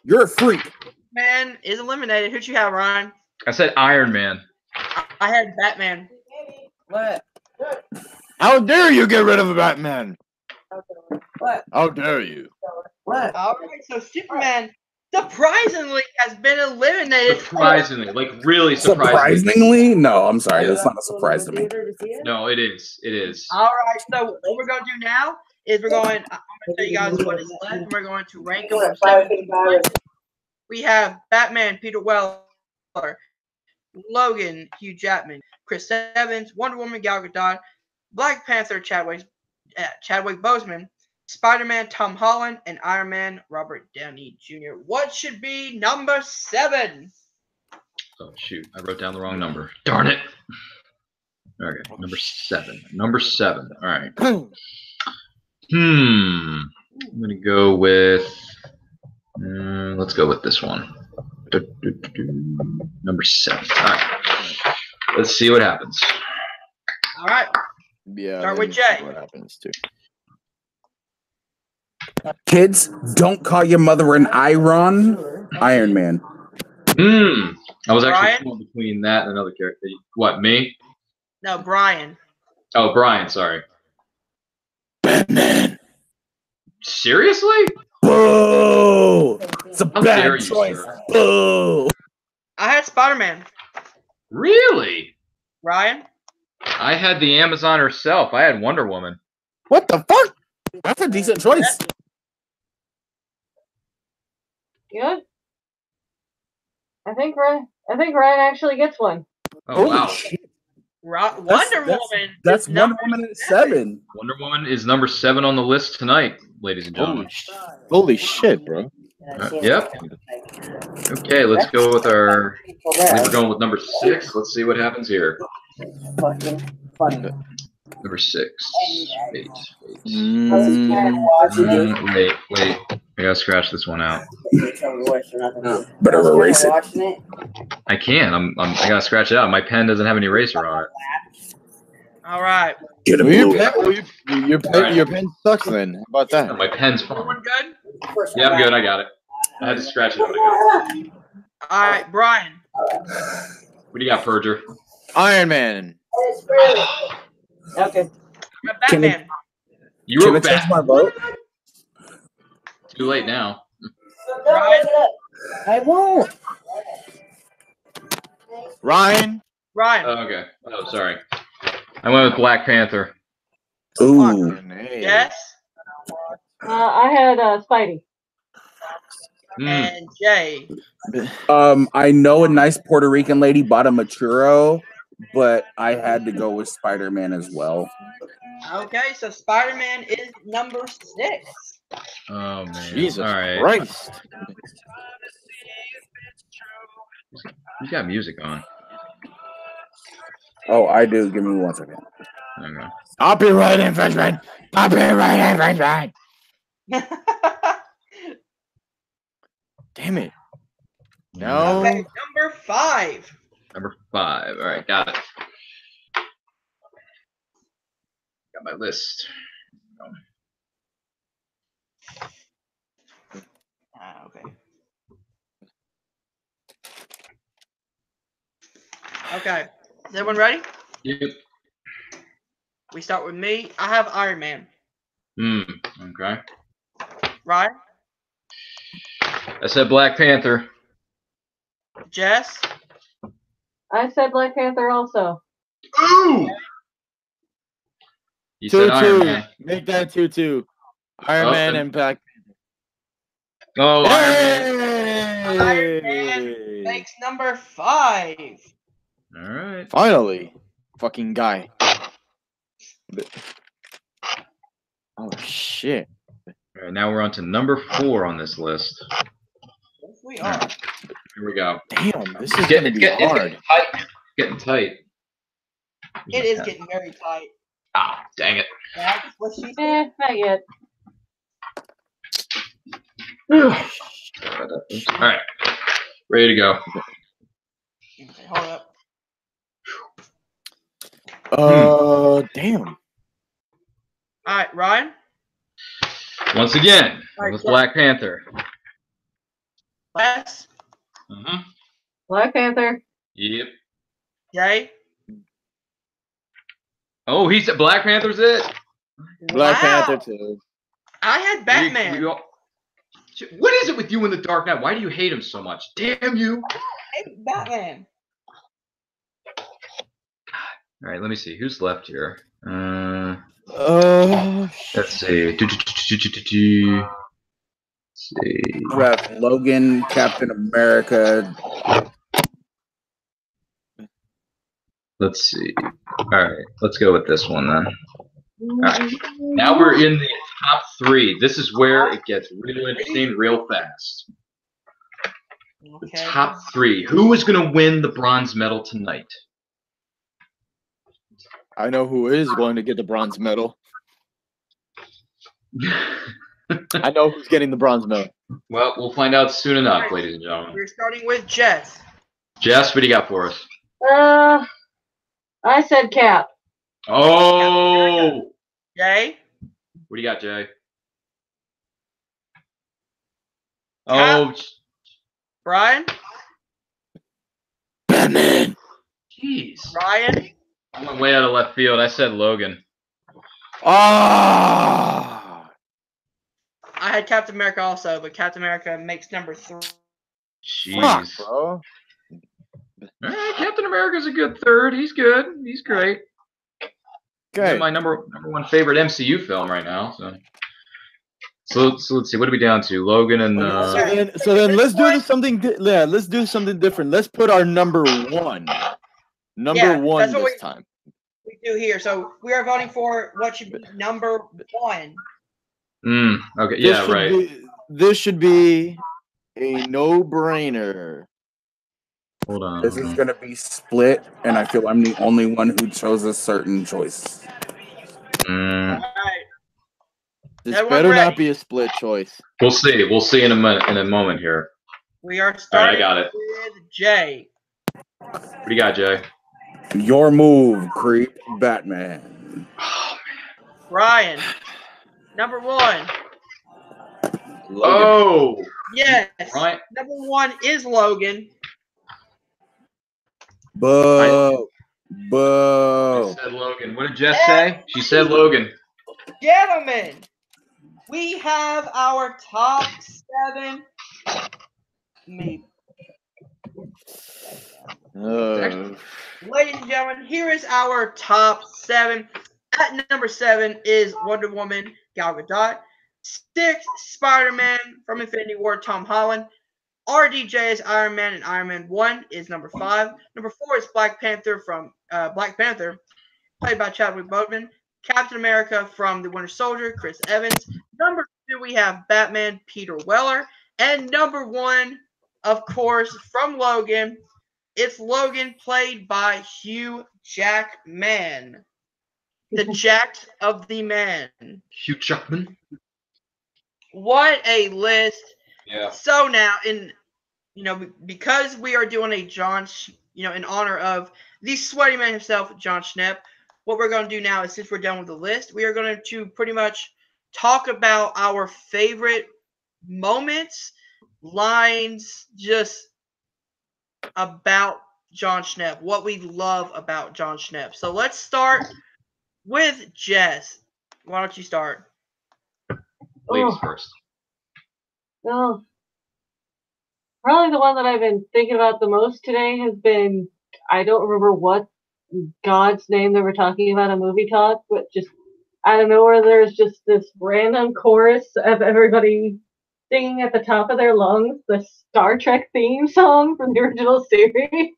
you're a freak. Man is eliminated. Who'd you have, Ryan? I said Iron Man. I had Batman. What? How dare you get rid of Batman? What? How dare you? What? All right, so Superman surprisingly has been eliminated. Surprisingly, like really surprisingly. Surprisingly? No, I'm sorry. That's not a surprise to me. No, it is. It is. All right, so what we're going to do now is I'm going to tell you guys what is left, and we're going to rank them from 7 to 1. We have Batman, Peter Weller, Logan, Hugh Jackman, Chris Evans, Wonder Woman, Gal Gadot, Black Panther, Chadwick Boseman, Spider-Man, Tom Holland, and Iron Man, Robert Downey Jr. What should be number 7? Oh shoot! I wrote down the wrong number. Darn it. Okay, number 7. Number 7. All right. I'm gonna go with. Let's go with this one. Number 7. All right. Let's see what happens. All right. Yeah. Start let with me see Jay. What happens too? Kids, don't call your mother an Iron Man. I was Brian? actually torn between that and another character. What, me? No, Brian. Oh, Brian. Sorry. Batman. Seriously? Boo! It's a How dare bad you, choice. sir. Boo! I had Spider-Man. Really? Ryan? I had the Amazon herself. I had Wonder Woman. What the fuck? That's a decent choice. Good. I think Ryan actually gets one. Oh, Holy wow. shit. Wonder Woman. That's is Wonder number Woman at 7. Wonder Woman is number 7 on the list tonight, ladies and gentlemen. Holy shit, bro. Yep. Okay, let's go with our. I think we're going with number 6. Let's see what happens here. Fucking funny. Number 6. Wait. Mm, Wait. I gotta scratch this one out. Better erase it. I can. I gotta scratch it out. My pen doesn't have an eraser on it. All right. Get a well, blue. your pen sucks then. How about Oh, that? my pen's Everyone fine. good? Yeah, I'm good. I got it. I had to scratch it out. All right, Brian. What do you got, Perger? Iron Man. Okay. Batman. You Can were I change back. my vote? Too late now. Brian. I won't. Ryan. Ryan. Oh, okay. Oh, sorry. I went with Black Panther. Ooh. Hey. Yes. I had Spidey. And Jay. I know a nice Puerto Rican lady bought a Machuro, but I had to go with Spider-Man as well. Okay, so Spider-Man is number 6. Oh, man. Jesus All right. Christ. You got music on. Oh, I do. Give me 1 second. Okay. Copyright infringement. Copyright infringement. Damn it. No. Okay, number 5. Number 5. All right, got it. Got my list. Okay. Okay. Is everyone ready? Yep. We start with me. I have Iron Man. Okay. Ryan? I said Black Panther. Jess? I said Black Panther also. Ooh! You said Iron 2-2. Man. Make that 2-2. Iron Oh, Man then- and Black. Oh, Iron Man. Iron Man makes number 5. All right. Finally. Fucking guy. Oh, shit. All right, now we're on to number 4 on this list. Yes, we are. Here we go. Damn, this is going to be hard. Getting tight. It is getting very tight. Ah, dang it. That's what she said. Not yet. All right. Ready to go. Okay, hold up. Damn. All right, Ryan? Once again, Right, with so- Black Panther. Wes? Black Panther. Yep. Jay? Oh, he said Black Panther's it? Black Wow. Panther too. I had Batman. What is it with you in the Dark Knight? Why do you hate him so much? Damn you. Hey, Batman. All right, let me see. Who's left here? Oh, Let's see. We have Logan, Captain America. Let's see. All right, let's go with this one then. All right. Now we're in the top 3. This is where it gets real interesting real fast. The Okay. top 3. Who is going to win the bronze medal tonight? I know who is going to get the bronze medal. I know who's getting the bronze medal. Well, we'll find out soon enough, ladies and gentlemen. We're starting with Jess. Jess, what do you got for us? I said Cap. Oh! Jay? What do you got, Jay? Cap. Oh, Brian? Batman. jeez. Ryan? I went way out of left field. I said Logan. Ah. I had Captain America also, but Captain America makes number 3. Jeez. Fuck, bro. All right, Captain America's a good 3rd. He's good. He's great. Okay. my number one favorite MCU film right now. So let's see. What are we down to? Logan and So then let's do something. Let's do something different. Let's put our number one. Number one that's what this time. we do here. So we are voting for what should be number one. Okay. Yeah. Right. This should be a no-brainer. Hold on. This is gonna be split, and I feel I'm the only one who chose a certain choice. All right. This Everyone better ready? not be a split choice. We'll see. We'll see in a moment here. We are All starting right, I got it. with Jay. What do you got, Jay? Your move, creep, Batman. Oh, Brian. Number one. man. Oh. Yes. Right. Number one is Logan. Boo. She Boo. said Logan. What did Jess say? She said Logan. Gentlemen, we have our top 7. Ladies and gentlemen, here is our top 7. At number 7 is Wonder Woman, Gal Gadot. 6, Spider-Man from Infinity War, Tom Holland. RDJ is Iron Man, and Iron Man 1 is number 5. Number 4 is Black Panther from Black Panther, played by Chadwick Boseman. Captain America from The Winter Soldier, Chris Evans. Number 2, we have Batman, Peter Weller. And number 1, of course, from Logan, it's Logan, played by Hugh Jackman. The Jacked of the Man. Hugh Jackman. What a list. Yeah. So now, because we are doing a in honor of the sweaty man himself, Jon Schnepp, what we're going to do now is, since we're done with the list, we are going to pretty much talk about our favorite moments, lines, just about Jon Schnepp, what we love about Jon Schnepp. So let's start with Jess. Why don't you start? Ladies first. Well, probably the one that I've been thinking about the most today has been, I don't remember what God's name they were talking about a movie talk, but just out of nowhere there's just this random chorus of everybody singing at the top of their lungs the Star Trek theme song from the original series.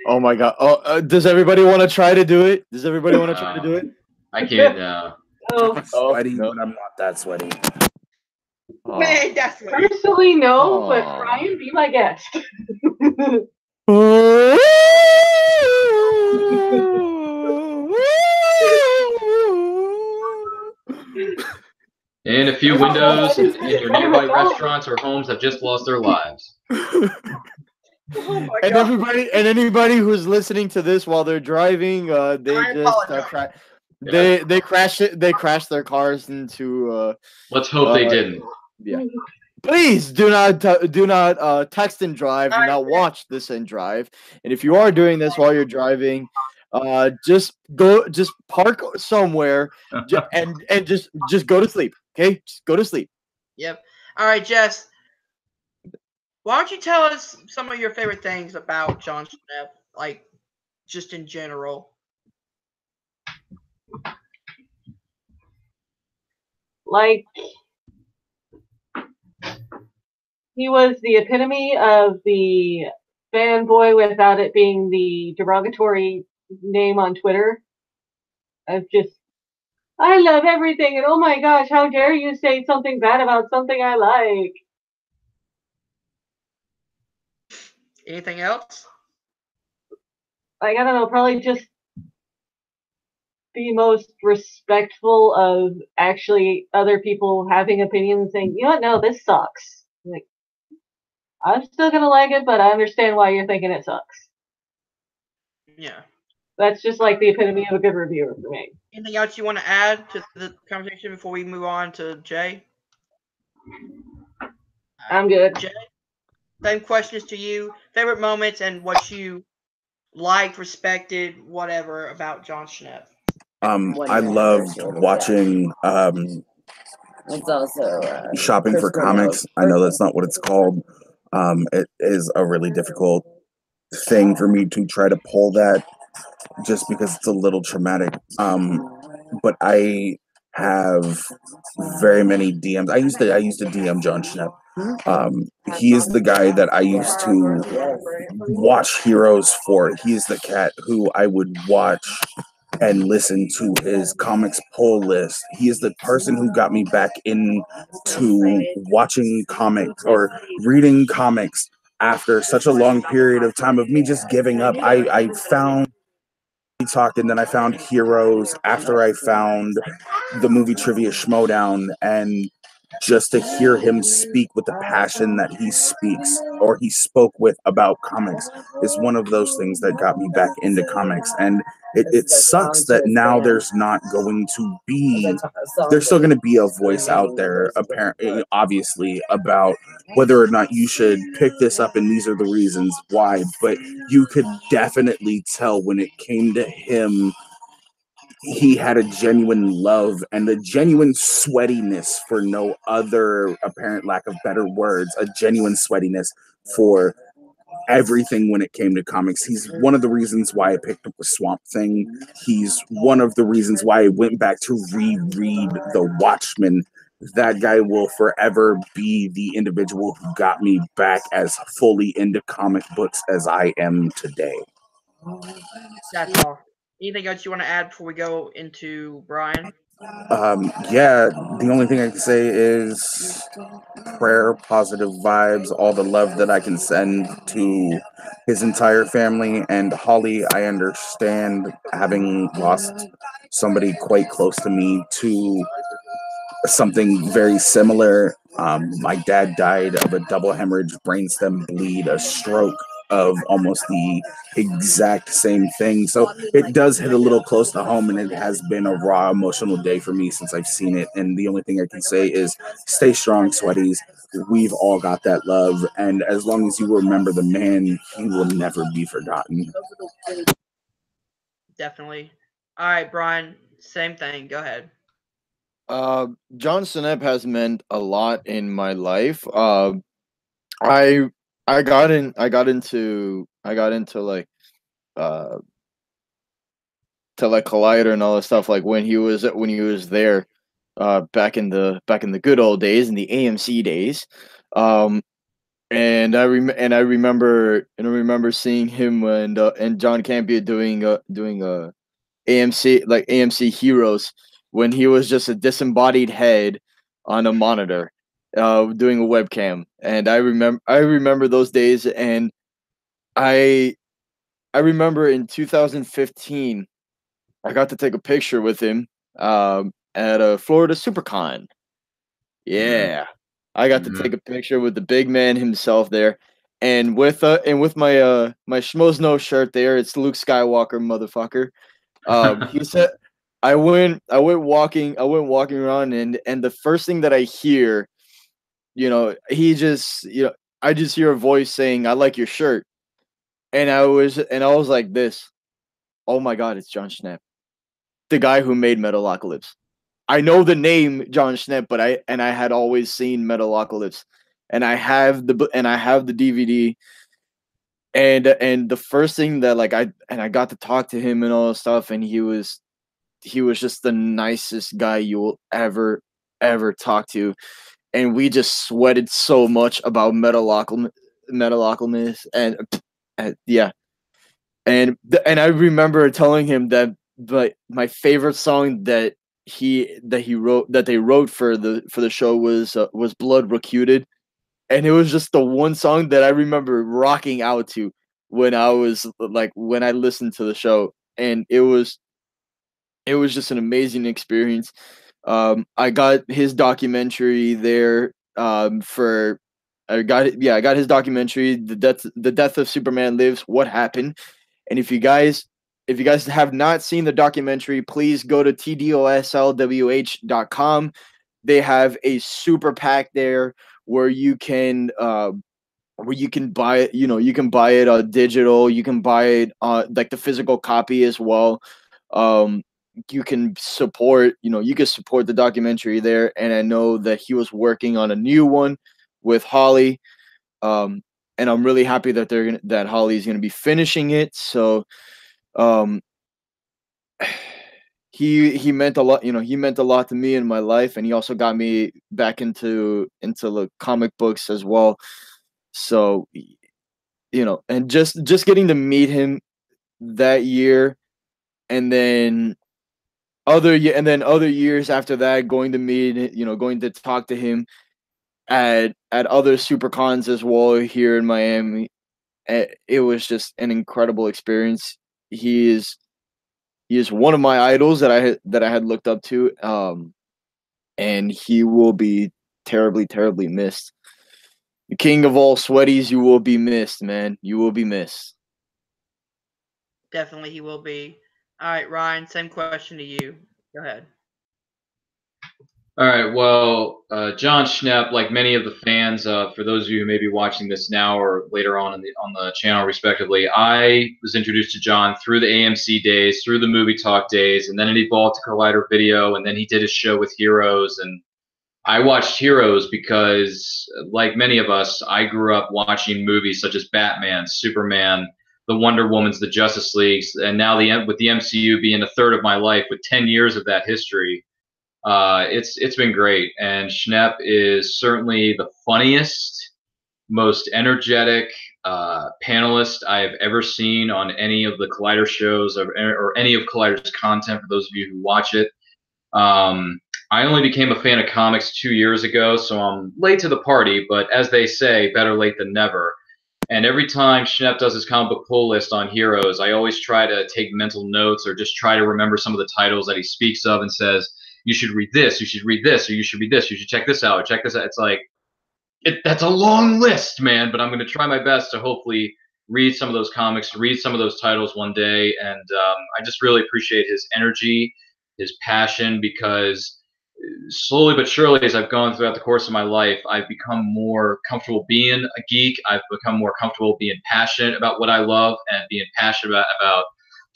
Oh my god. Does everybody want to try to do it? Does everybody want to try to do it? I can't. Sweaty, no. but I'm not that sweaty. Man, that's what Personally, no, but Brian, be my guest. And a few windows in your nearby restaurants or homes have just lost their lives. Oh my And God. anybody who's listening to this while they're driving, they crash their cars into. Let's hope they didn't. Yeah. Please do not text and drive. Do not watch this and drive. And if you are doing this while you're driving, just park somewhere and just go to sleep. Okay, just go to sleep. Yep. All right, Jess. Why don't you tell us some of your favorite things about Jon Schnepp, like just in general? Like, he was the epitome of the fanboy without it being the derogatory name on Twitter. Of just, I love everything, and oh my gosh, how dare you say something bad about something I like. Anything else? Like, I don't know, probably just the most respectful of actually other people having opinions, saying, you know what, no, this sucks. Like, I'm still gonna like it, but I understand why you're thinking it sucks. Yeah. That's just like the epitome of a good reviewer for me. Anything else you want to add to the conversation before we move on to Jay? I'm good. Jay, same questions to you. Favorite moments and what you liked, respected, whatever about Jon Schnepp. I loved watching It's also shopping for comics. I know that's not what it's called. It is a really difficult thing for me to try to pull that just because it's a little traumatic. But I have very many DMs. I used to DM Jon Schnepp. He is the guy that I used to watch Heroes for. He is the cat who I would watch and listen to his comics pull list. He is the person who got me back into watching comics or reading comics after such a long period of time of me just giving up. I found we talked, and then I found Heroes after I found the movie Trivia Schmodown, and just to hear him speak with the passion that he speaks or he spoke with about comics is one of those things that got me back into comics. And it sucks that now there's not going to be, there's still going to be a voice out there, apparently, obviously, about whether or not you should pick this up and these are the reasons why. But you could definitely tell when it came to him, he had a genuine love and a genuine sweatiness, for no other apparent lack of better words, a genuine sweatiness for everything when it came to comics. He's one of the reasons why I picked up the Swamp Thing. He's one of the reasons why I went back to reread The Watchmen. That guy will forever be the individual who got me back as fully into comic books as I am today. That's all. Anything else you want to add before we go into Brian? Yeah, the only thing I can say is prayer, positive vibes, all the love that I can send to his entire family. And Holly, I understand, having lost somebody quite close to me to something very similar. My dad died of a double hemorrhage, brainstem bleed, a stroke of almost the exact same thing. So it does hit a little close to home, and it has been a raw emotional day for me since I've seen it. And the only thing I can say is stay strong, sweaties. We've all got that love. And as long as you remember the man, he will never be forgotten. Definitely. All right, Brian, same thing. Go ahead. Jon Schnepp has meant a lot in my life. I got into like to like Collider and all that stuff, like when he was there back in the good old days, in the AMC days. And I remember seeing him and John Campea doing AMC Heroes, when he was just a disembodied head on a monitor doing a webcam. And I remember those days. And I remember in 2015 I got to take a picture with him at a Florida SuperCon. Yeah. I got to take a picture with the big man himself there. And with my my Schmoes No shirt there, it's Luke Skywalker, motherfucker. He said I went walking around, and the first thing that I hear, I just hear a voice saying, "I like your shirt." And I was like this, "Oh my god, it's Jon Schnepp, the guy who made Metalocalypse." I know the name Jon Schnepp, but I had always seen Metalocalypse, and I have the DVD. And the first thing that I got to talk to him and all that stuff, and he was just the nicest guy you will ever talk to, and we just sweated so much about Metalocalypse, and yeah, and I remember telling him that my favorite song that they wrote for the show was Blood Recuted. And it was just the one song that I remember rocking out to when I listened to the show. And it was just an amazing experience. I got his documentary there I got his documentary, The Death of Superman Lives, What Happened. And if you guys have not seen the documentary, please go to tdoslwh.com. They have a super pack there where you can buy it. You can buy it digital. You can buy it like the physical copy as well. You can support the documentary there. And I know that he was working on a new one with Holly. And I'm really happy that Holly's gonna be finishing it. So he meant a lot. He meant a lot to me in my life, and he also got me back into the comic books as well. So, and just getting to meet him that year, and then other years after that, going to talk to him at other supercons as well here in Miami. It was just an incredible experience. He is one of my idols that I had looked up to, and he will be terribly, terribly missed. The king of all sweaties, you will be missed, man. You will be missed. Definitely, he will be. All right, Ryan. Same question to you. Go ahead. All right. Well, Jon Schnepp, like many of the fans, for those of you who may be watching this now or later on the channel, respectively, I was introduced to Jon through the AMC days, through the Movie Talk days, and then it evolved to Collider Video, and then he did his show with Heroes, and I watched Heroes because, like many of us, I grew up watching movies such as Batman, Superman, the Wonder Womans, the Justice Leagues, and now with the MCU being a third of my life, with 10 years of that history. It's been great, and Schnepp is certainly the funniest, most energetic panelist I have ever seen on any of the Collider shows or any of Collider's content. For those of you who watch it, I only became a fan of comics 2 years ago, so I'm late to the party. But as they say, better late than never. And every time Schnepp does his comic book pull list on Heroes, I always try to take mental notes or just try to remember some of the titles that he speaks of and says, you should read this, you should read this, or you should read this, you should check this out, or check this out. It's like, that's a long list, man, but I'm going to try my best to hopefully read some of those comics, read some of those titles one day. And I just really appreciate his energy, his passion, because slowly but surely, as I've gone throughout the course of my life, I've become more comfortable being a geek. I've become more comfortable being passionate about what I love and being passionate about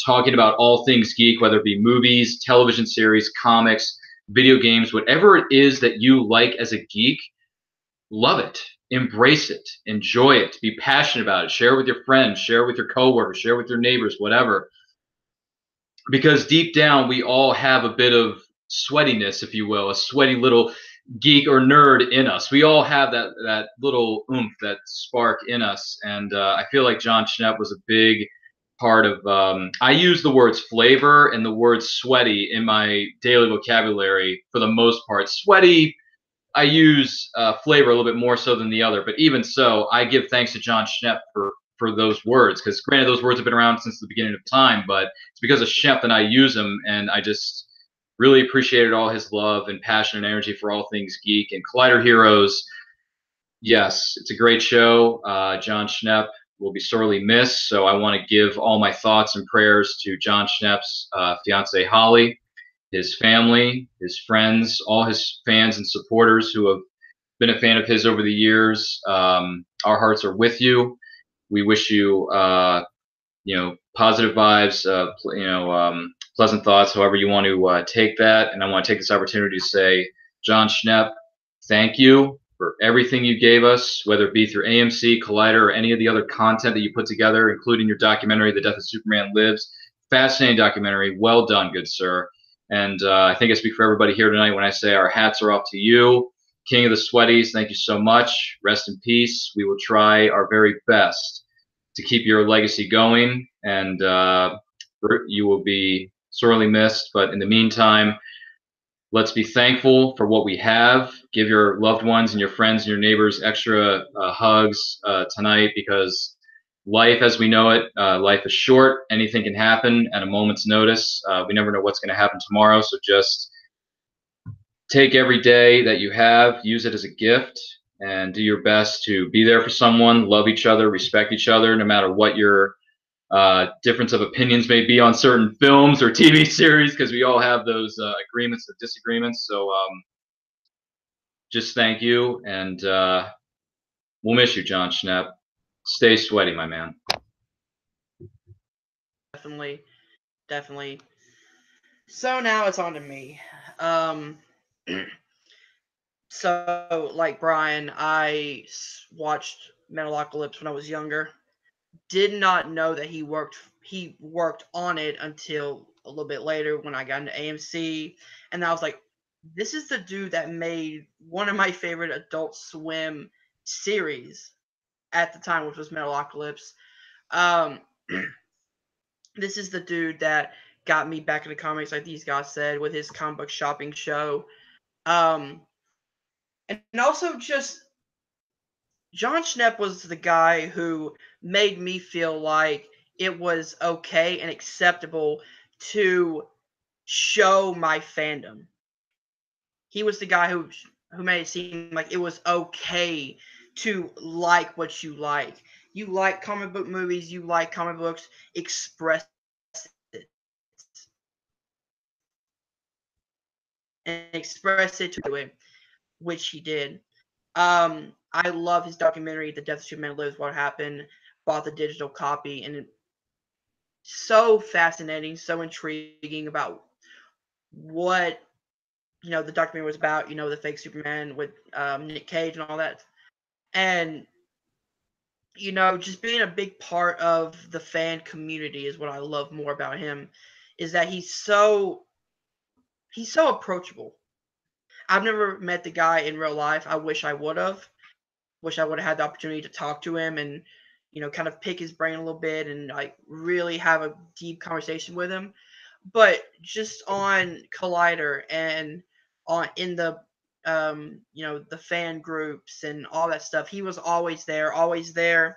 talking about all things geek, whether it be movies, television series, comics, video games, whatever it is that you like as a geek. Love it, embrace it, enjoy it, be passionate about it, share it with your friends, share it with your coworkers, share it with your neighbors, whatever. Because deep down, we all have a bit of sweatiness, if you will, a sweaty little geek or nerd in us. We all have that little oomph, that spark in us. And I feel like Jon Schnepp was a big part of, I use the words flavor and the word sweaty in my daily vocabulary for the most part. Sweaty, I use flavor a little bit more so than the other, but even so, I give thanks to Jon Schnepp for those words, because granted, those words have been around since the beginning of time, but it's because of Schnepp that I use them, and I just really appreciated all his love and passion and energy for all things geek. And Collider Heroes, yes, it's a great show. Jon Schnepp will be sorely missed, so I want to give all my thoughts and prayers to Jon Schnepp's fiancee Holly, his family, his friends, all his fans and supporters who have been a fan of his over the years. Our hearts are with you. We wish you, positive vibes, pleasant thoughts, however you want to take that. And I want to take this opportunity to say, Jon Schnepp, thank you for everything you gave us, whether it be through AMC, Collider, or any of the other content that you put together, including your documentary, The Death of Superman Lives. Fascinating documentary. Well done, good sir. And I think I speak for everybody here tonight when I say our hats are off to you. King of the Sweaties, thank you so much. Rest in peace. We will try our very best to keep your legacy going, and you will be sorely missed. But in the meantime, let's be thankful for what we have. Give your loved ones and your friends and your neighbors extra hugs tonight, because life as we know it, life is short. Anything can happen at a moment's notice. We never know what's going to happen tomorrow, so just take every day that you have, use it as a gift, and do your best to be there for someone, love each other, respect each other, no matter what your difference of opinions may be on certain films or TV series, because we all have those agreements or disagreements. So just thank you, and we'll miss you, Jon Schnepp. Stay sweaty, my man. Definitely. So now it's on to me. So, like Brian, I watched Metalocalypse when I was younger. Did not know that he worked on it until a little bit later when I got into AMC, and I was like, this is the dude that made one of my favorite Adult Swim series at the time, which was Metalocalypse. Um, this is the dude that got me back into comics, like these guys said, with his comic book shopping show. And also just Jon Schnepp was the guy who made me feel like it was okay and acceptable to show my fandom. He was the guy who made it seem like it was okay to like what you like. You like comic book movies, you like comic books, express it. And express it to it, which he did. I love his documentary, The Death of Superman Lives, What Happened. Bought the digital copy, and so fascinating, so intriguing about what the documentary was about. The fake Superman with Nick Cage and all that, and just being a big part of the fan community is what I love more about him. Is that he's so approachable. I've never met the guy in real life. I wish I would have. Wish I would have had the opportunity to talk to him and kind of pick his brain a little bit and like really have a deep conversation with him. But just on Collider and on in the the fan groups and all that stuff, he was always there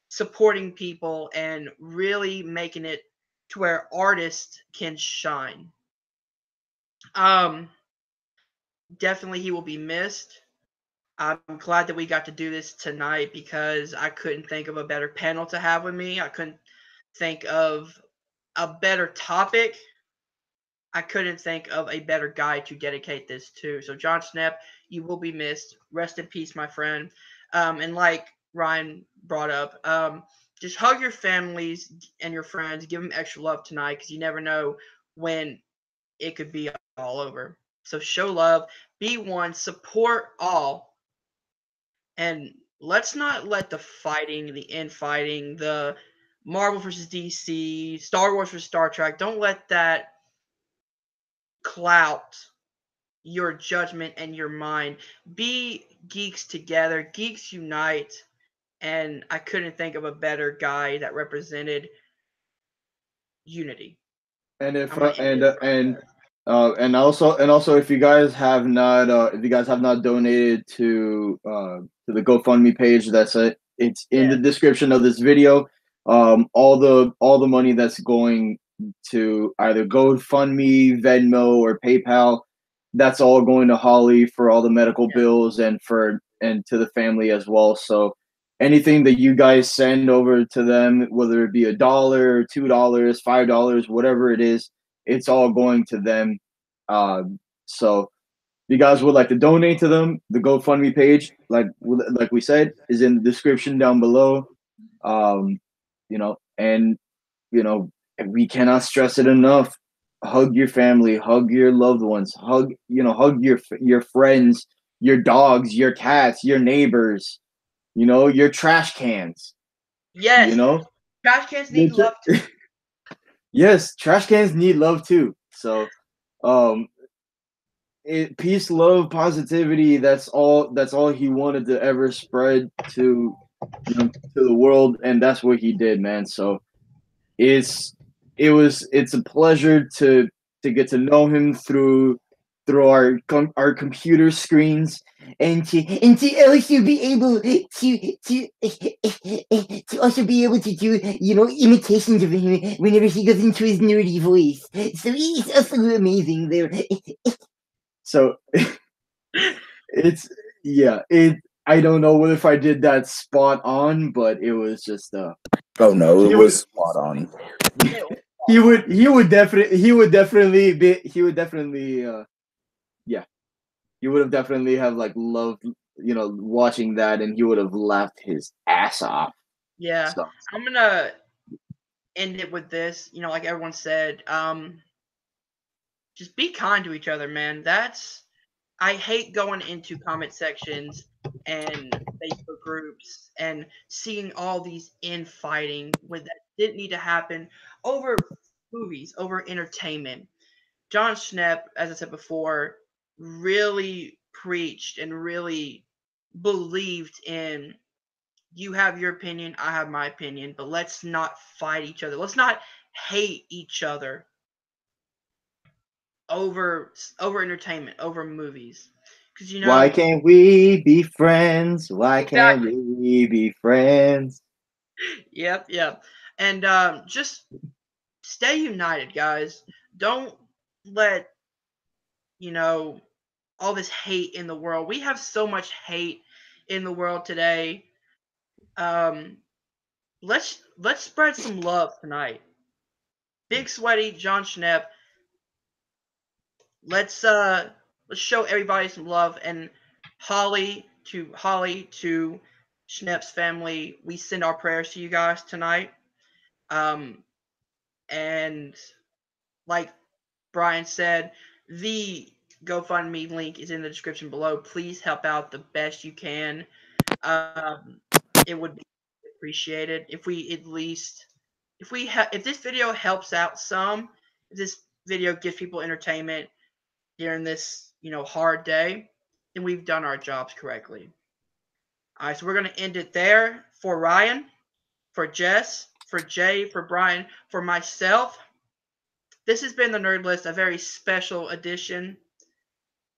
supporting people and really making it to where artists can shine. Definitely he will be missed. I'm glad that we got to do this tonight because I couldn't think of a better panel to have with me. I couldn't think of a better topic. I couldn't think of a better guy to dedicate this to. So, Jon Schnepp, you will be missed. Rest in peace, my friend. And like Ryan brought up, just hug your families and your friends. Give them extra love tonight because you never know when it could be all over. So, show love, be one, support all. And let's not let the fighting, the infighting, the Marvel versus DC, Star Wars versus Star Trek, don't let that clout your judgment and your mind. Be geeks together, geeks unite, and I couldn't think of a better guy that represented unity. And also if you guys have not donated to the GoFundMe page, it's in the description of this video. All the money that's going to either GoFundMe, Venmo, or PayPal, that's all going to Holly for all the medical bills and to the family as well. So anything that you guys send over to them, whether it be $1, $2, $5, whatever it is, it's all going to them. So if you guys would like to donate to them, the GoFundMe page, like we said, is in the description down below. And we cannot stress it enough. Hug your family, hug your loved ones, hug your friends, your dogs, your cats, your neighbors, your trash cans. Yes. Trash cans need love too. Yes, trash cans need love too. So peace, love, positivity, that's all he wanted to ever spread to the world, and that's what he did, man. So it's a pleasure to get to know him through our computer screens, and to also be able to also be able to do imitations of him whenever he goes into his nerdy voice. So he's also amazing there. So I don't know if I did that spot on, but it was just oh no, it was spot on. He would definitely have like loved watching that, and he would have laughed his ass off. Yeah. So I'm gonna end it with this, like everyone said, just be kind to each other, man. I hate going into comment sections and Facebook groups and seeing all these infighting when that didn't need to happen over movies, over entertainment. Jon Schnepp, as I said before, really preached and really believed in you have your opinion, I have my opinion, but let's not fight each other. Let's not hate each other over entertainment, over movies. Because Why can't we be friends? Why can't Exactly. we be friends? Yep. And just stay united, guys. Don't let all this hate in the world. We have so much hate in the world today. Um, let's spread some love tonight. Big sweaty Jon Schnepp. Let's show everybody some love, and Holly to Schnepp's family. We send our prayers to you guys tonight. And like Bryan said, the GoFundMe link is in the description below. Please help out the best you can. It would be appreciated if we at least if this video helps out some, if this video gives people entertainment during this hard day, then we've done our jobs correctly. All right, so we're gonna end it there. For Ryan, for Jess, for Jay, for Bryan, for myself, this has been the Nerd List, a very special edition.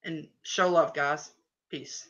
And show love, guys. Peace.